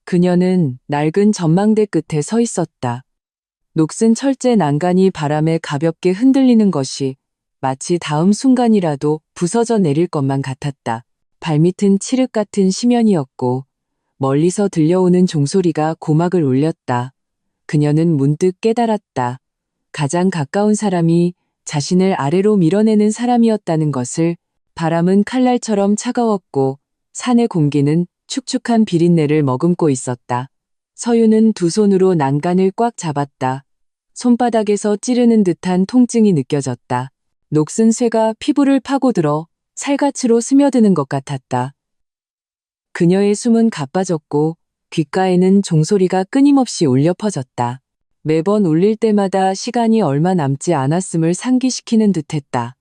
그녀는 낡은 전망대 끝에 서 있었다. 녹슨 철제 난간이 바람에 가볍게 흔들리는 것이 마치 다음 순간이라도 부서져 내릴 것만 같았다. 발밑은 칠흑 같은 심연이었고 멀리서 들려오는 종소리가 고막을 울렸다. 그녀는 문득 깨달았다. 가장 가까운 사람이 자신을 아래로 밀어내는 사람이었다는 것을. 바람은 칼날처럼 차가웠고 산의 공기는 축축한 비린내를 머금고 있었다. 서유는 두 손으로 난간을 꽉 잡았다. 손바닥에서 찌르는 듯한 통증이 느껴졌다. 녹슨 쇠가 피부를 파고들어 살갗으로 스며드는 것 같았다. 그녀의 숨은 가빠졌고 귓가에는 종소리가 끊임없이 울려 퍼졌다. 매번 울릴 때마다 시간이 얼마 남지 않았음을 상기시키는 듯했다.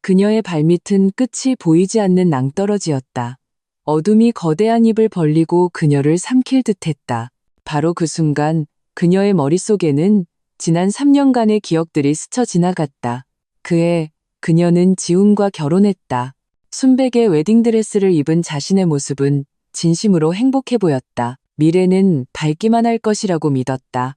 그녀의 발밑은 끝이 보이지 않는 낭떠러지였다. 어둠이 거대한 입을 벌리고 그녀를 삼킬 듯했다. 바로 그 순간 그녀의 머릿속에는 지난 3년간의 기억들이 스쳐 지나갔다. 그녀는 지훈과 결혼했다. 순백의 웨딩드레스를 입은 자신의 모습은 진심으로 행복해 보였다. 미래는 밝기만 할 것이라고 믿었다.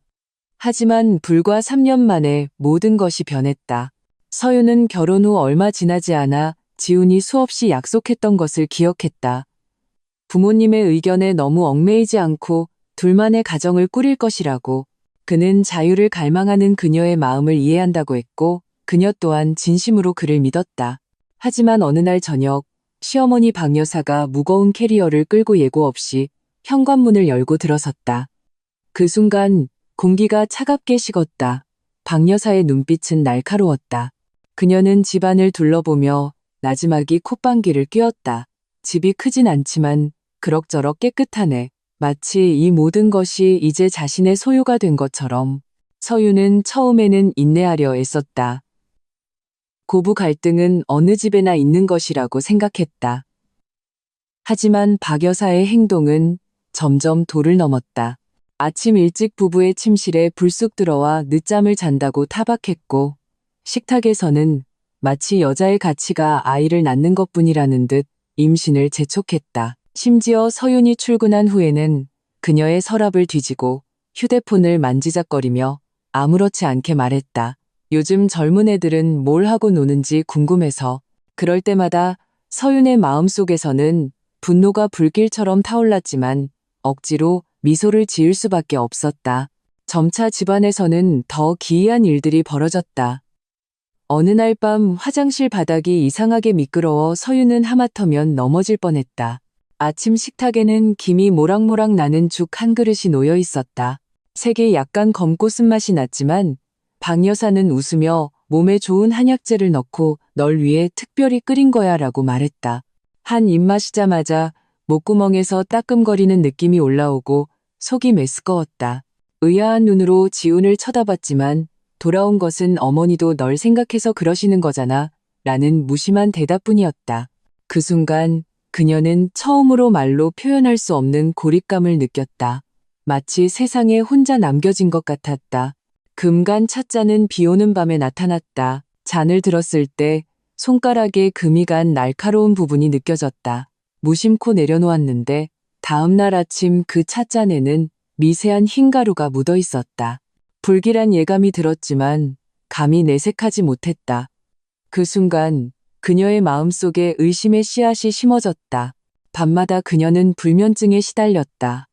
하지만 불과 3년 만에 모든 것이 변했다. 서유는 결혼 후 얼마 지나지 않아 지훈이 수없이 약속했던 것을 기억했다. 부모님의 의견에 너무 얽매이지 않고 둘만의 가정을 꾸릴 것이라고. 그는 자유를 갈망하는 그녀의 마음을 이해한다고 했고 그녀 또한 진심으로 그를 믿었다. 하지만 어느 날 저녁 시어머니 박 여사가 무거운 캐리어를 끌고 예고 없이 현관문을 열고 들어섰다. 그 순간 공기가 차갑게 식었다. 박 여사의 눈빛은 날카로웠다. 그녀는 집안을 둘러보며 나지막이 콧방귀를 뀌었다. 집이 크진 않지만 그럭저럭 깨끗하네. 마치 이 모든 것이 이제 자신의 소유가 된 것처럼. 서유는 처음에는 인내하려 애썼다. 고부 갈등은 어느 집에나 있는 것이라고 생각했다. 하지만 박 여사의 행동은 점점 도를 넘었다. 아침 일찍 부부의 침실에 불쑥 들어와 늦잠을 잔다고 타박했고 식탁에서는 마치 여자의 가치가 아이를 낳는 것뿐이라는 듯 임신을 재촉했다. 심지어 서윤이 출근한 후에는 그녀의 서랍을 뒤지고 휴대폰을 만지작거리며 아무렇지 않게 말했다. 요즘 젊은 애들은 뭘 하고 노는지 궁금해서. 그럴 때마다 서윤의 마음속에서는 분노가 불길처럼 타올랐지만 억지로 미소를 지을 수밖에 없었다. 점차 집안에서는 더 기이한 일들이 벌어졌다. 어느 날 밤 화장실 바닥이 이상하게 미끄러워 서유는 하마터면 넘어질 뻔했다. 아침 식탁에는 김이 모락모락 나는 죽 한 그릇이 놓여 있었다. 색이 약간 검고 쓴맛이 났지만 박 여사는 웃으며 몸에 좋은 한약재를 넣고 널 위해 특별히 끓인 거야 라고 말했다. 한 입 마시자마자 목구멍에서 따끔거리는 느낌이 올라오고 속이 메스꺼웠다. 의아한 눈으로 지훈을 쳐다봤지만 돌아온 것은 어머니도 널 생각해서 그러시는 거잖아 라는 무심한 대답뿐이었다. 그 순간 그녀는 처음으로 말로 표현할 수 없는 고립감을 느꼈다. 마치 세상에 혼자 남겨진 것 같았다. 금간 찻잔은 비 오는 밤에 나타났다. 잔을 들었을 때 손가락에 금이 간 날카로운 부분이 느껴졌다. 무심코 내려놓았는데 다음 날 아침 그 찻잔에는 미세한 흰 가루가 묻어 있었다. 불길한 예감이 들었지만 감히 내색하지 못했다. 그 순간 그녀의 마음속에 의심의 씨앗이 심어졌다. 밤마다 그녀는 불면증에 시달렸다.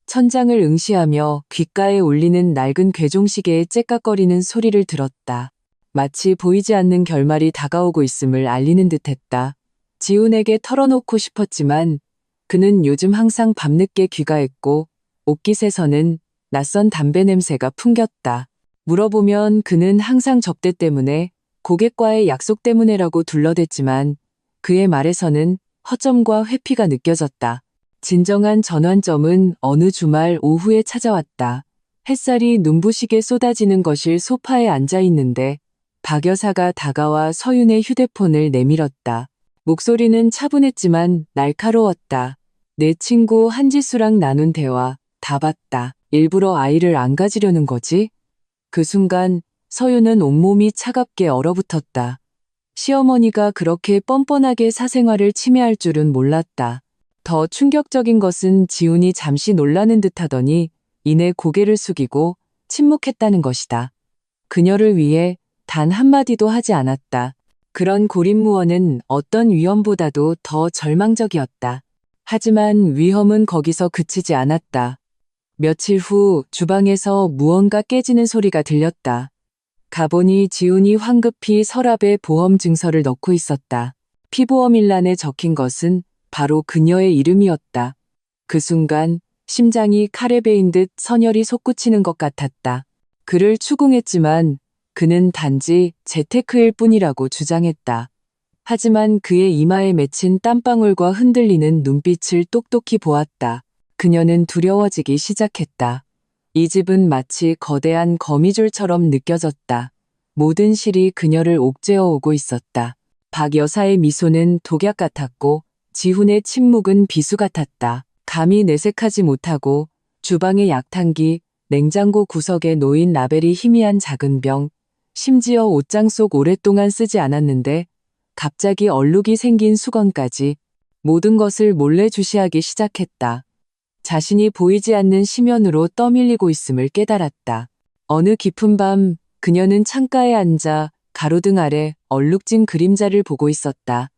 천장을 응시하며 귓가에 울리는 낡은 괴종시계의 째깍거리는 소리를 들었다. 마치 보이지 않는 결말이 다가오고 있음을 알리는 듯했다. 지훈에게 털어놓고 싶었지만 그는 요즘 항상 밤늦게 귀가했고 옷깃에서는 낯선 담배 냄새가 풍겼다. 물어보면 그는 항상 접대 때문에 고객과의 약속 때문에라고 둘러댔지만 그의 말에서는 허점과 회피가 느껴졌다. 진정한 전환점은 어느 주말 오후에 찾아왔다. 햇살이 눈부시게 쏟아지는 거실 소파에 앉아 있는데 박 여사가 다가와 서윤의 휴대폰을 내밀었다. 목소리는 차분했지만 날카로웠다. 내 친구 한지수랑 나눈 대화 다 봤다. 일부러 아이를 안 가지려는 거지? 그 순간 서윤은 온몸이 차갑게 얼어붙었다. 시어머니가 그렇게 뻔뻔하게 사생활을 침해할 줄은 몰랐다. 더 충격적인 것은 지훈이 잠시 놀라는 듯하더니 이내 고개를 숙이고 침묵했다는 것이다. 그녀를 위해 단 한마디도 하지 않았다. 그런 고립무원은 어떤 위험보다도 더 절망적이었다. 하지만 위험은 거기서 그치지 않았다. 며칠 후 주방에서 무언가 깨지는 소리가 들렸다. 가보니 지훈이 황급히 서랍에 보험 증서를 넣고 있었다. 피보험 일란에 적힌 것은 바로 그녀의 이름이었다. 그 순간 심장이 칼에 베인 듯 선혈이 솟구치는 것 같았다. 그를 추궁했지만 그는 단지 재테크일 뿐이라고 주장했다. 하지만 그의 이마에 맺힌 땀방울과 흔들리는 눈빛을 똑똑히 보았다. 그녀는 두려워지기 시작했다. 이 집은 마치 거대한 거미줄처럼 느껴졌다. 모든 실이 그녀를 옥죄어 오고 있었다. 박 여사의 미소는 독약 같았고 지훈의 침묵은 비수 같았다. 감히 내색하지 못하고 주방의 약탕기, 냉장고 구석에 놓인 라벨이 희미한 작은 병, 심지어 옷장 속 오랫동안 쓰지 않았는데 갑자기 얼룩이 생긴 수건까지 모든 것을 몰래 주시하기 시작했다. 자신이 보이지 않는 심연으로 떠밀리고 있음을 깨달았다. 어느 깊은 밤 그녀는 창가에 앉아 가로등 아래 얼룩진 그림자를 보고 있었다.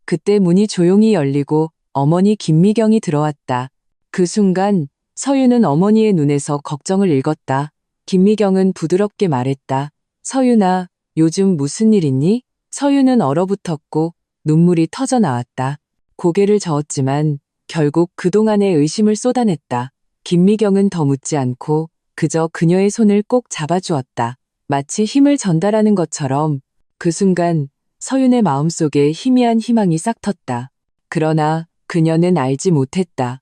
그때 문이 조용히 열리고 어머니 김미경이 들어왔다. 그 순간 서유는 어머니의 눈에서 걱정을 읽었다. 김미경은 부드럽게 말했다. 서유나, 요즘 무슨 일 있니? 서유는 얼어붙었고 눈물이 터져 나왔다. 고개를 저었지만 결국 그동안의 의심을 쏟아냈다. 김미경은 더 묻지 않고 그저 그녀의 손을 꼭 잡아주었다. 마치 힘을 전달하는 것처럼 그 순간 서윤의 마음속에 희미한 희망이 싹 텄다. 그러나 그녀는 알지 못했다.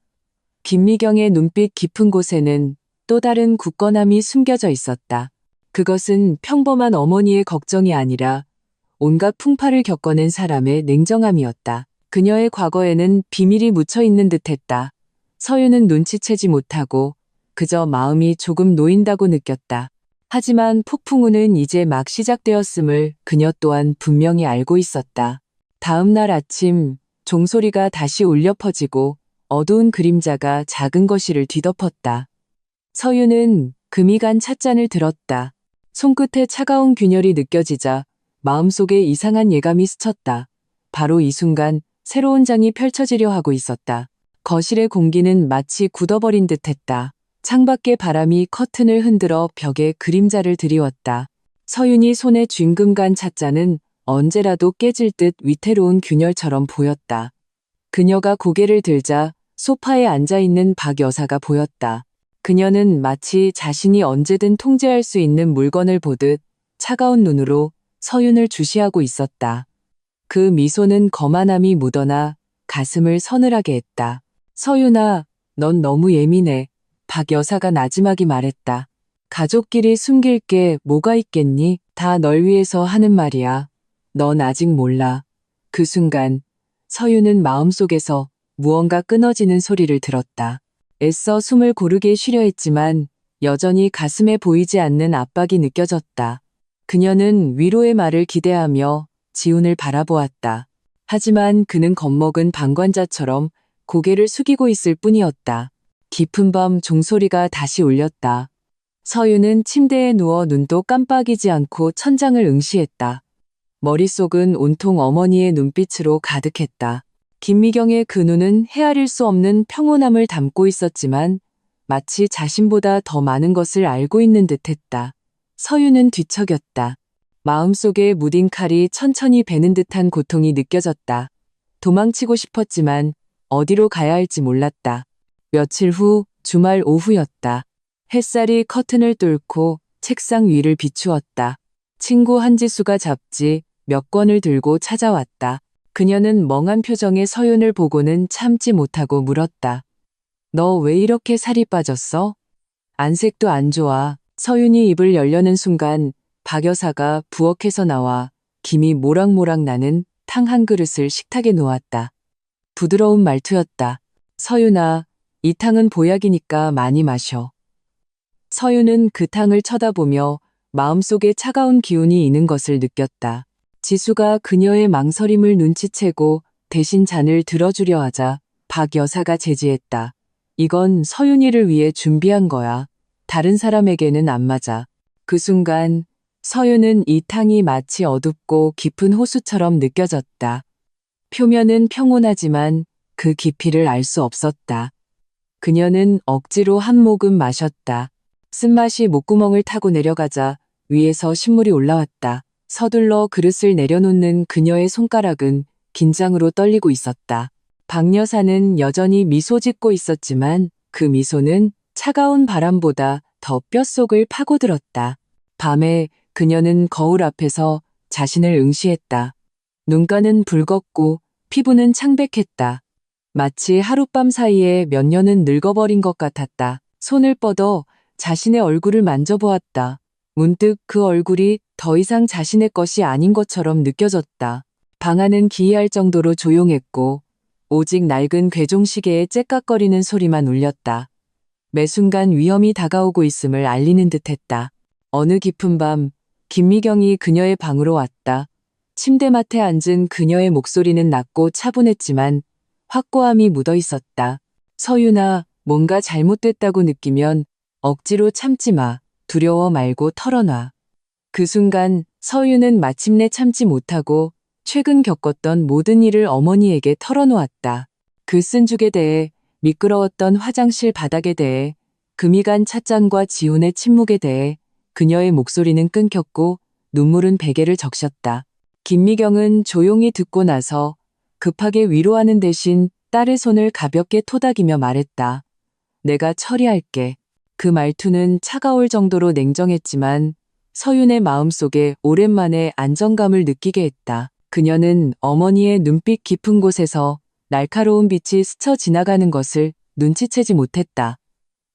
김미경의 눈빛 깊은 곳에는 또 다른 굳건함이 숨겨져 있었다. 그것은 평범한 어머니의 걱정이 아니라 온갖 풍파를 겪어낸 사람의 냉정함이었다. 그녀의 과거에는 비밀이 묻혀 있는 듯했다. 서윤은 눈치채지 못하고 그저 마음이 조금 놓인다고 느꼈다. 하지만 폭풍우는 이제 막 시작되었음을 그녀 또한 분명히 알고 있었다. 다음 날 아침 종소리가 다시 울려 퍼지고 어두운 그림자가 작은 거실을 뒤덮었다. 서윤은 금이 간 찻잔을 들었다. 손끝에 차가운 균열이 느껴지자 마음속에 이상한 예감이 스쳤다. 바로 이 순간 새로운 장이 펼쳐지려 하고 있었다. 거실의 공기는 마치 굳어버린 듯했다. 창밖의 바람이 커튼을 흔들어 벽에 그림자를 드리웠다. 서윤이 손에 쥔금 간 찻잔은 언제라도 깨질 듯 위태로운 균열처럼 보였다. 그녀가 고개를 들자 소파에 앉아있는 박 여사가 보였다. 그녀는 마치 자신이 언제든 통제할 수 있는 물건을 보듯 차가운 눈으로 서윤을 주시하고 있었다. 그 미소는 거만함이 묻어나 가슴을 서늘하게 했다. 서윤아, 넌 너무 예민해. 박 여사가 나지막이 말했다. 가족끼리 숨길 게 뭐가 있겠니? 다 널 위해서 하는 말이야. 넌 아직 몰라. 그 순간 서윤은 마음속에서 무언가 끊어지는 소리를 들었다. 애써 숨을 고르게 쉬려 했지만 여전히 가슴에 보이지 않는 압박이 느껴졌다. 그녀는 위로의 말을 기대하며 지훈을 바라보았다. 하지만 그는 겁먹은 방관자처럼 고개를 숙이고 있을 뿐이었다. 깊은 밤 종소리가 다시 울렸다. 서윤은 침대에 누워 눈도 깜빡이지 않고 천장을 응시했다. 머릿속은 온통 어머니의 눈빛으로 가득했다. 김미경의 그 눈은 헤아릴 수 없는 평온함을 담고 있었지만 마치 자신보다 더 많은 것을 알고 있는 듯했다. 서윤은 뒤척였다. 마음속에 무딘 칼이 천천히 베는 듯한 고통이 느껴졌다. 도망치고 싶었지만 어디로 가야 할지 몰랐다. 며칠 후 주말 오후였다. 햇살이 커튼을 뚫고 책상 위를 비추었다. 친구 한지수가 잡지 몇 권을 들고 찾아왔다. 그녀는 멍한 표정의 서윤을 보고는 참지 못하고 물었다. 너 왜 이렇게 살이 빠졌어? 안색도 안 좋아. 서윤이 입을 열려는 순간 박 여사가 부엌에서 나와 김이 모락모락 나는 탕 한 그릇을 식탁에 놓았다. 부드러운 말투였다. 서윤아, 이 탕은 보약이니까 많이 마셔. 서윤은 그 탕을 쳐다보며 마음속에 차가운 기운이 이는 것을 느꼈다. 지수가 그녀의 망설임을 눈치채고 대신 잔을 들어주려 하자 박 여사가 제지했다. 이건 서윤이를 위해 준비한 거야. 다른 사람에게는 안 맞아. 그 순간 서윤은 이 탕이 마치 어둡고 깊은 호수처럼 느껴졌다. 표면은 평온하지만 그 깊이를 알 수 없었다. 그녀는 억지로 한 모금 마셨다. 쓴맛이 목구멍을 타고 내려가자 위에서 신물이 올라왔다. 서둘러 그릇을 내려놓는 그녀의 손가락은 긴장으로 떨리고 있었다. 박 여사는 여전히 미소 짓고 있었지만 그 미소는 차가운 바람보다 더 뼛속을 파고들었다. 밤에 그녀는 거울 앞에서 자신을 응시했다. 눈가는 붉었고 피부는 창백했다. 마치 하룻밤 사이에 몇 년은 늙어버린 것 같았다. 손을 뻗어 자신의 얼굴을 만져보았다. 문득 그 얼굴이 더 이상 자신의 것이 아닌 것처럼 느껴졌다. 방 안은 기이할 정도로 조용했고 오직 낡은 괴종시계의 째깍거리는 소리만 울렸다. 매 순간 위험이 다가오고 있음을 알리는 듯했다. 어느 깊은 밤 김미경이 그녀의 방으로 왔다. 침대맡에 앉은 그녀의 목소리는 낮고 차분했지만 확고함이 묻어 있었다. 서윤아, 뭔가 잘못됐다고 느끼면 억지로 참지 마. 두려워 말고 털어놔. 그 순간 서윤은 마침내 참지 못하고 최근 겪었던 모든 일을 어머니에게 털어놓았다. 그 쓴 죽에 대해, 미끄러웠던 화장실 바닥에 대해, 금이 간 찻잔과 지훈의 침묵에 대해 그녀의 목소리는 끊겼고 눈물은 베개를 적셨다. 김미경은 조용히 듣고 나서 급하게 위로하는 대신 딸의 손을 가볍게 토닥이며 말했다. 내가 처리할게. 그 말투는 차가울 정도로 냉정했지만 서윤의 마음속에 오랜만에 안정감을 느끼게 했다. 그녀는 어머니의 눈빛 깊은 곳에서 날카로운 빛이 스쳐 지나가는 것을 눈치채지 못했다.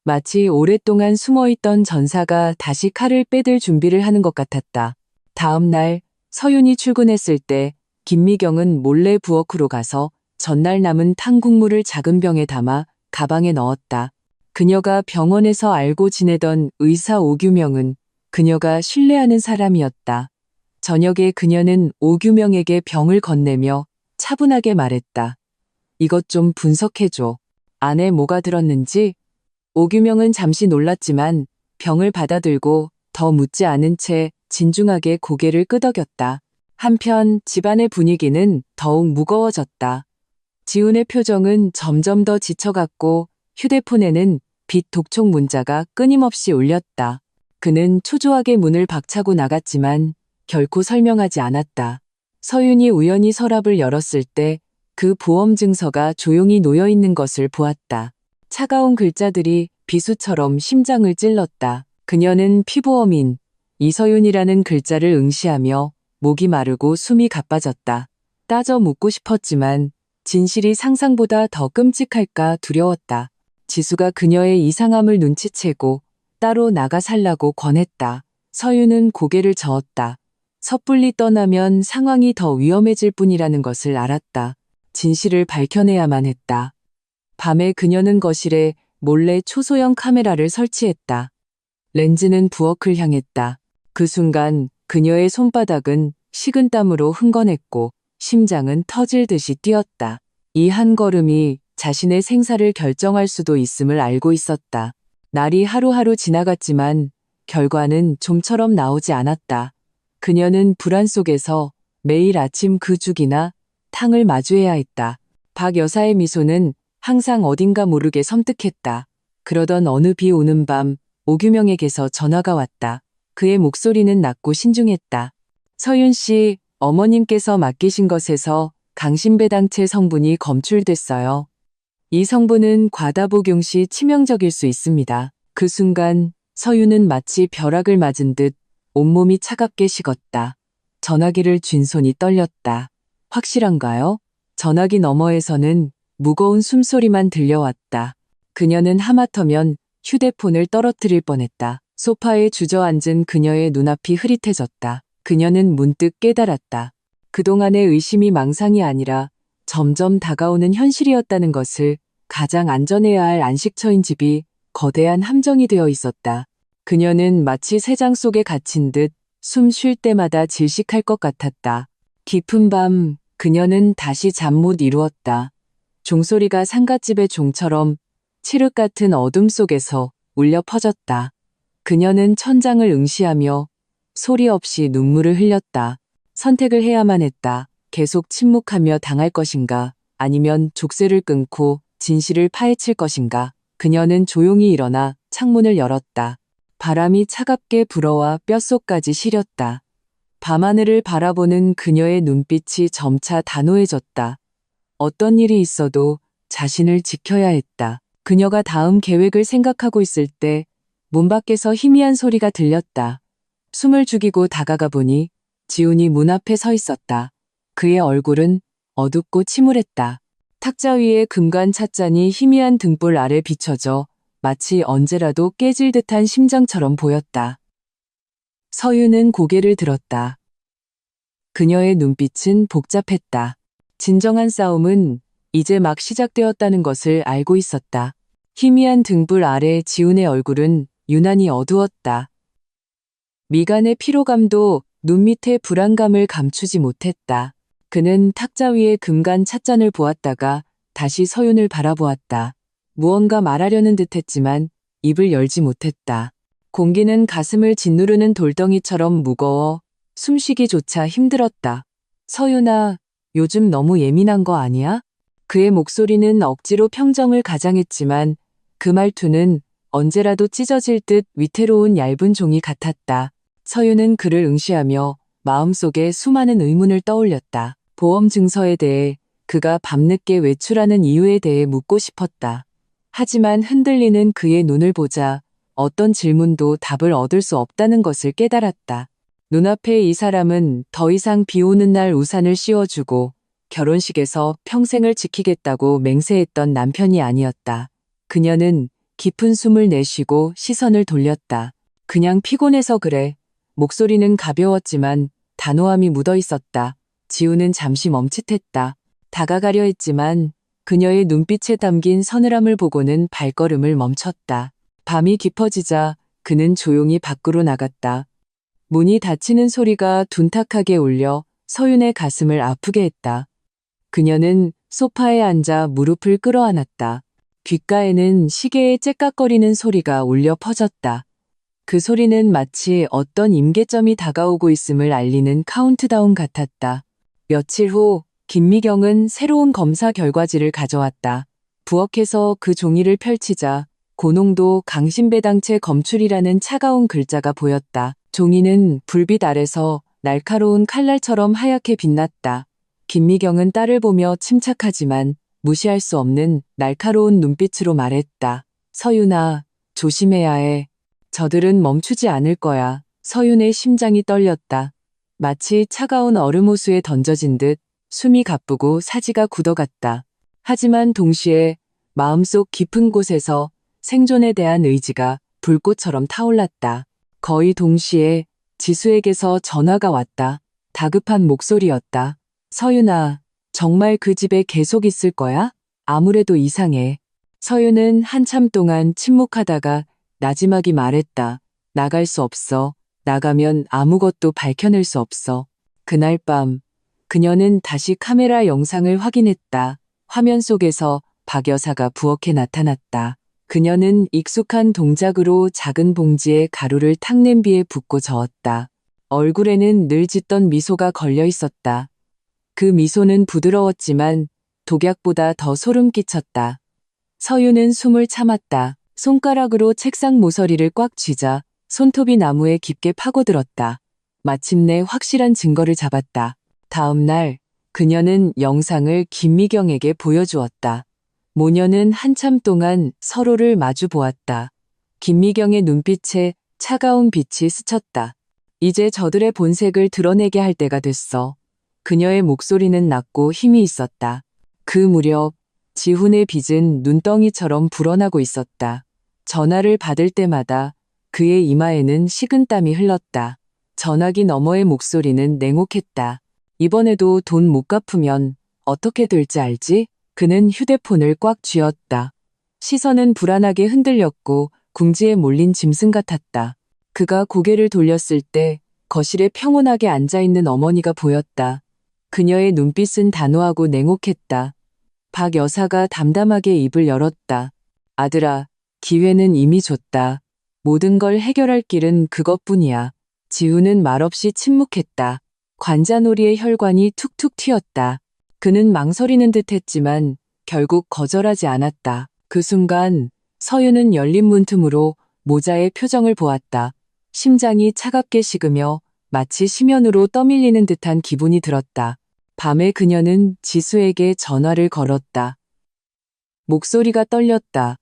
마치 오랫동안 숨어있던 전사가 다시 칼을 빼들 준비를 하는 것 같았다. 다음 날 서윤이 출근했을 때 김미경은 몰래 부엌으로 가서 전날 남은 탕 국물을 작은 병에 담아 가방에 넣었다. 그녀가 병원에서 알고 지내던 의사 오규명은 그녀가 신뢰하는 사람이었다. 저녁에 그녀는 오규명에게 병을 건네며 차분하게 말했다. 이것 좀 분석해줘. 안에 뭐가 들었는지? 오규명은 잠시 놀랐지만 병을 받아들고 더 묻지 않은 채 진중하게 고개를 끄덕였다. 한편 집안의 분위기는 더욱 무거워졌다. 지훈의 표정은 점점 더 지쳐갔고 휴대폰에는 빛 독촉 문자가 끊임없이 울렸다. 그는 초조하게 문을 박차고 나갔지만 결코 설명하지 않았다. 서윤이 우연히 서랍을 열었을 때 그 보험 증서가 조용히 놓여 있는 것을 보았다. 차가운 글자들이 비수처럼 심장을 찔렀다. 그녀는 피보험인 이서윤이라는 글자를 응시하며 목이 마르고 숨이 가빠졌다. 따져 묻고 싶었지만 진실이 상상보다 더 끔찍할까 두려웠다. 지수가 그녀의 이상함을 눈치채고 따로 나가 살라고 권했다. 서윤은 고개를 저었다. 섣불리 떠나면 상황이 더 위험해질 뿐이라는 것을 알았다. 진실을 밝혀내야만 했다. 밤에 그녀는 거실에 몰래 초소형 카메라를 설치했다. 렌즈는 부엌을 향했다. 그 순간 그녀의 손바닥은 식은땀으로 흥건했고 심장은 터질 듯이 뛰었다. 이 한 걸음이 자신의 생사를 결정할 수도 있음을 알고 있었다. 날이 하루하루 지나갔지만 결과는 좀처럼 나오지 않았다. 그녀는 불안 속에서 매일 아침 그 죽이나 탕을 마주해야 했다. 박 여사의 미소는 항상 어딘가 모르게 섬뜩했다. 그러던 어느 비 오는 밤 오규명에게서 전화가 왔다. 그의 목소리는 낮고 신중했다. 서윤 씨, 어머님께서 맡기신 것에서 강신배당체 성분이 검출됐어요. 이 성분은 과다 복용 시 치명적일 수 있습니다. 그 순간 서윤은 마치 벼락을 맞은 듯 온몸이 차갑게 식었다. 전화기를 쥔 손이 떨렸다. 확실한가요? 전화기 너머에서는 무거운 숨소리만 들려왔다. 그녀는 하마터면 휴대폰을 떨어뜨릴 뻔했다. 소파에 주저앉은 그녀의 눈앞이 흐릿해졌다. 그녀는 문득 깨달았다. 그동안의 의심이 망상이 아니라 점점 다가오는 현실이었다는 것을. 가장 안전해야 할 안식처인 집이 거대한 함정이 되어 있었다. 그녀는 마치 새장 속에 갇힌 듯 숨 쉴 때마다 질식할 것 같았다. 깊은 밤 그녀는 다시 잠 못 이루었다. 종소리가 상갓집의 종처럼 칠흑 같은 어둠 속에서 울려 퍼졌다. 그녀는 천장을 응시하며 소리 없이 눈물을 흘렸다. 선택을 해야만 했다. 계속 침묵하며 당할 것인가, 아니면 족쇄를 끊고 진실을 파헤칠 것인가. 그녀는 조용히 일어나 창문을 열었다. 바람이 차갑게 불어와 뼛속까지 시렸다. 밤하늘을 바라보는 그녀의 눈빛이 점차 단호해졌다. 어떤 일이 있어도 자신을 지켜야 했다. 그녀가 다음 계획을 생각하고 있을 때 문 밖에서 희미한 소리가 들렸다. 숨을 죽이고 다가가 보니 지훈이 문 앞에 서 있었다. 그의 얼굴은 어둡고 침울했다. 탁자 위에 금관 찻잔이 희미한 등불 아래 비춰져 마치 언제라도 깨질 듯한 심장처럼 보였다. 서윤은 고개를 들었다. 그녀의 눈빛은 복잡했다. 진정한 싸움은 이제 막 시작되었다는 것을 알고 있었다. 희미한 등불 아래 지훈의 얼굴은 유난히 어두웠다. 미간의 피로감도 눈 밑의 불안감을 감추지 못했다. 그는 탁자 위에 금간 찻잔을 보았다가 다시 서윤을 바라보았다. 무언가 말하려는 듯했지만 입을 열지 못했다. 공기는 가슴을 짓누르는 돌덩이처럼 무거워 숨쉬기조차 힘들었다. 서윤아, 요즘 너무 예민한 거 아니야? 그의 목소리는 억지로 평정을 가장했지만 그 말투는 언제라도 찢어질 듯 위태로운 얇은 종이 같았다. 서윤은 그를 응시하며 마음속에 수많은 의문을 떠올렸다. 보험 증서에 대해, 그가 밤늦게 외출하는 이유에 대해 묻고 싶었다. 하지만 흔들리는 그의 눈을 보자 어떤 질문도 답을 얻을 수 없다는 것을 깨달았다. 눈앞에 이 사람은 더 이상 비 오는 날 우산을 씌워주고 결혼식에서 평생을 지키겠다고 맹세했던 남편이 아니었다. 그녀는 깊은 숨을 내쉬고 시선을 돌렸다. 그냥 피곤해서 그래. 목소리는 가벼웠지만 단호함이 묻어 있었다. 지우는 잠시 멈칫했다. 다가가려 했지만 그녀의 눈빛에 담긴 서늘함을 보고는 발걸음을 멈췄다. 밤이 깊어지자 그는 조용히 밖으로 나갔다. 문이 닫히는 소리가 둔탁하게 울려 서윤의 가슴을 아프게 했다. 그녀는 소파에 앉아 무릎을 끌어안았다. 귓가에는 시계의 째깍거리는 소리가 울려 퍼졌다. 그 소리는 마치 어떤 임계점이 다가오고 있음을 알리는 카운트다운 같았다. 며칠 후 김미경은 새로운 검사 결과지를 가져왔다. 부엌에서 그 종이를 펼치자 고농도 강심배당체 검출이라는 차가운 글자가 보였다. 종이는 불빛 아래서 날카로운 칼날처럼 하얗게 빛났다. 김미경은 딸을 보며 침착하지만 무시할 수 없는 날카로운 눈빛으로 말했다. 서윤아, 조심해야 해. 저들은 멈추지 않을 거야. 서윤의 심장이 떨렸다. 마치 차가운 얼음 호수에 던져진 듯 숨이 가쁘고 사지가 굳어갔다. 하지만 동시에 마음속 깊은 곳에서 생존에 대한 의지가 불꽃처럼 타올랐다. 거의 동시에 지수에게서 전화가 왔다. 다급한 목소리였다. 서윤아, 정말 그 집에 계속 있을 거야? 아무래도 이상해. 서윤은 한참 동안 침묵하다가 나지막이 말했다. 나갈 수 없어. 나가면 아무것도 밝혀낼 수 없어. 그날 밤 그녀는 다시 카메라 영상을 확인했다. 화면 속에서 박 여사가 부엌에 나타났다. 그녀는 익숙한 동작으로 작은 봉지에 가루를 탕냄비에 붓고 저었다. 얼굴에는 늘 짓던 미소가 걸려 있었다. 그 미소는 부드러웠지만 독약보다 더 소름 끼쳤다. 서윤은 숨을 참았다. 손가락으로 책상 모서리를 꽉 쥐자 손톱이 나무에 깊게 파고들었다. 마침내 확실한 증거를 잡았다. 다음 날 그녀는 영상을 김미경에게 보여주었다. 모녀는 한참 동안 서로를 마주 보았다. 김미경의 눈빛에 차가운 빛이 스쳤다. 이제 저들의 본색을 드러내게 할 때가 됐어. 그녀의 목소리는 낮고 힘이 있었다. 그 무렵 지훈의 빚은 눈덩이처럼 불어나고 있었다. 전화를 받을 때마다 그의 이마에는 식은땀이 흘렀다. 전화기 너머의 목소리는 냉혹했다. 이번에도 돈 못 갚으면 어떻게 될지 알지? 그는 휴대폰을 꽉 쥐었다. 시선은 불안하게 흔들렸고 궁지에 몰린 짐승 같았다. 그가 고개를 돌렸을 때 거실에 평온하게 앉아있는 어머니가 보였다. 그녀의 눈빛은 단호하고 냉혹했다. 박 여사가 담담하게 입을 열었다. 아들아, 기회는 이미 줬다. 모든 걸 해결할 길은 그것뿐이야. 지우는 말없이 침묵했다. 관자놀이의 혈관이 툭툭 튀었다. 그는 망설이는 듯 했지만 결국 거절하지 않았다. 그 순간 서유는 열린 문틈으로 모자의 표정을 보았다. 심장이 차갑게 식으며 마치 심연으로 떠밀리는 듯한 기분이 들었다. 밤에 그녀는 지수에게 전화를 걸었다. 목소리가 떨렸다.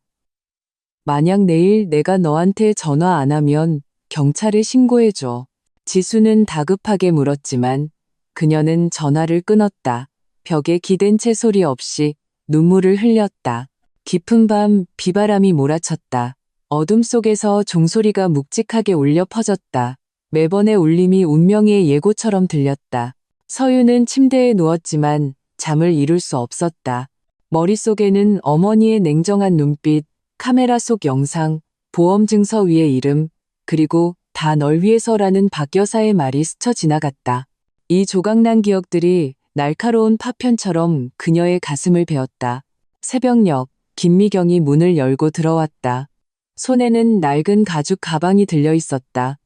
만약 내일 내가 너한테 전화 안 하면 경찰에 신고해줘. 지수는 다급하게 물었지만 그녀는 전화를 끊었다. 벽에 기댄 채 소리 없이 눈물을 흘렸다. 깊은 밤 비바람이 몰아쳤다. 어둠 속에서 종소리가 묵직하게 울려 퍼졌다. 매번의 울림이 운명의 예고처럼 들렸다. 서유는 침대에 누웠지만 잠을 이룰 수 없었다. 머릿속에는 어머니의 냉정한 눈빛, 카메라 속 영상, 보험 증서 위의 이름, 그리고 다 널 위해서라는 박 여사의 말이 스쳐 지나갔다. 이 조각난 기억들이 날카로운 파편처럼 그녀의 가슴을 베었다. 새벽녘, 김미경이 문을 열고 들어왔다. 손에는 낡은 가죽 가방이 들려 있었다.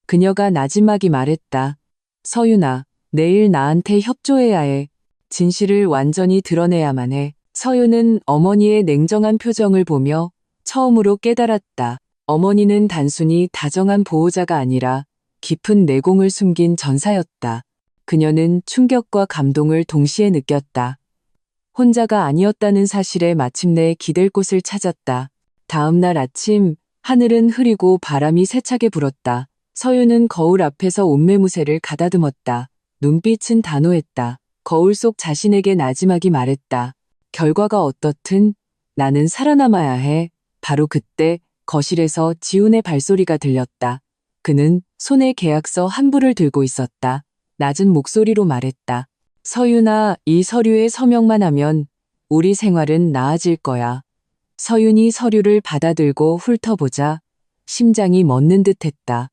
그녀가 나지막이 말했다. 서윤아, 내일 나한테 협조해야 해. 진실을 완전히 드러내야만 해. 서윤은 어머니의 냉정한 표정을 보며 처음으로 깨달았다. 어머니는 단순히 다정한 보호자가 아니라 깊은 내공을 숨긴 전사였다. 그녀는 충격과 감동을 동시에 느꼈다. 혼자가 아니었다는 사실에 마침내 기댈 곳을 찾았다. 다음 날 아침, 하늘은 흐리고 바람이 세차게 불었다. 서유는 거울 앞에서 옷매무새를 가다듬었다. 눈빛은 단호했다. 거울 속 자신에게 나지막이 말했다. 결과가 어떻든 나는 살아남아야 해. 바로 그때 거실에서 지훈의 발소리가 들렸다. 그는 손에 계약서 한 부를 들고 있었다. 낮은 목소리로 말했다. 서윤아, 이 서류에 서명만 하면 우리 생활은 나아질 거야. 서윤이 서류를 받아들고 훑어보자 심장이 멎는 듯했다.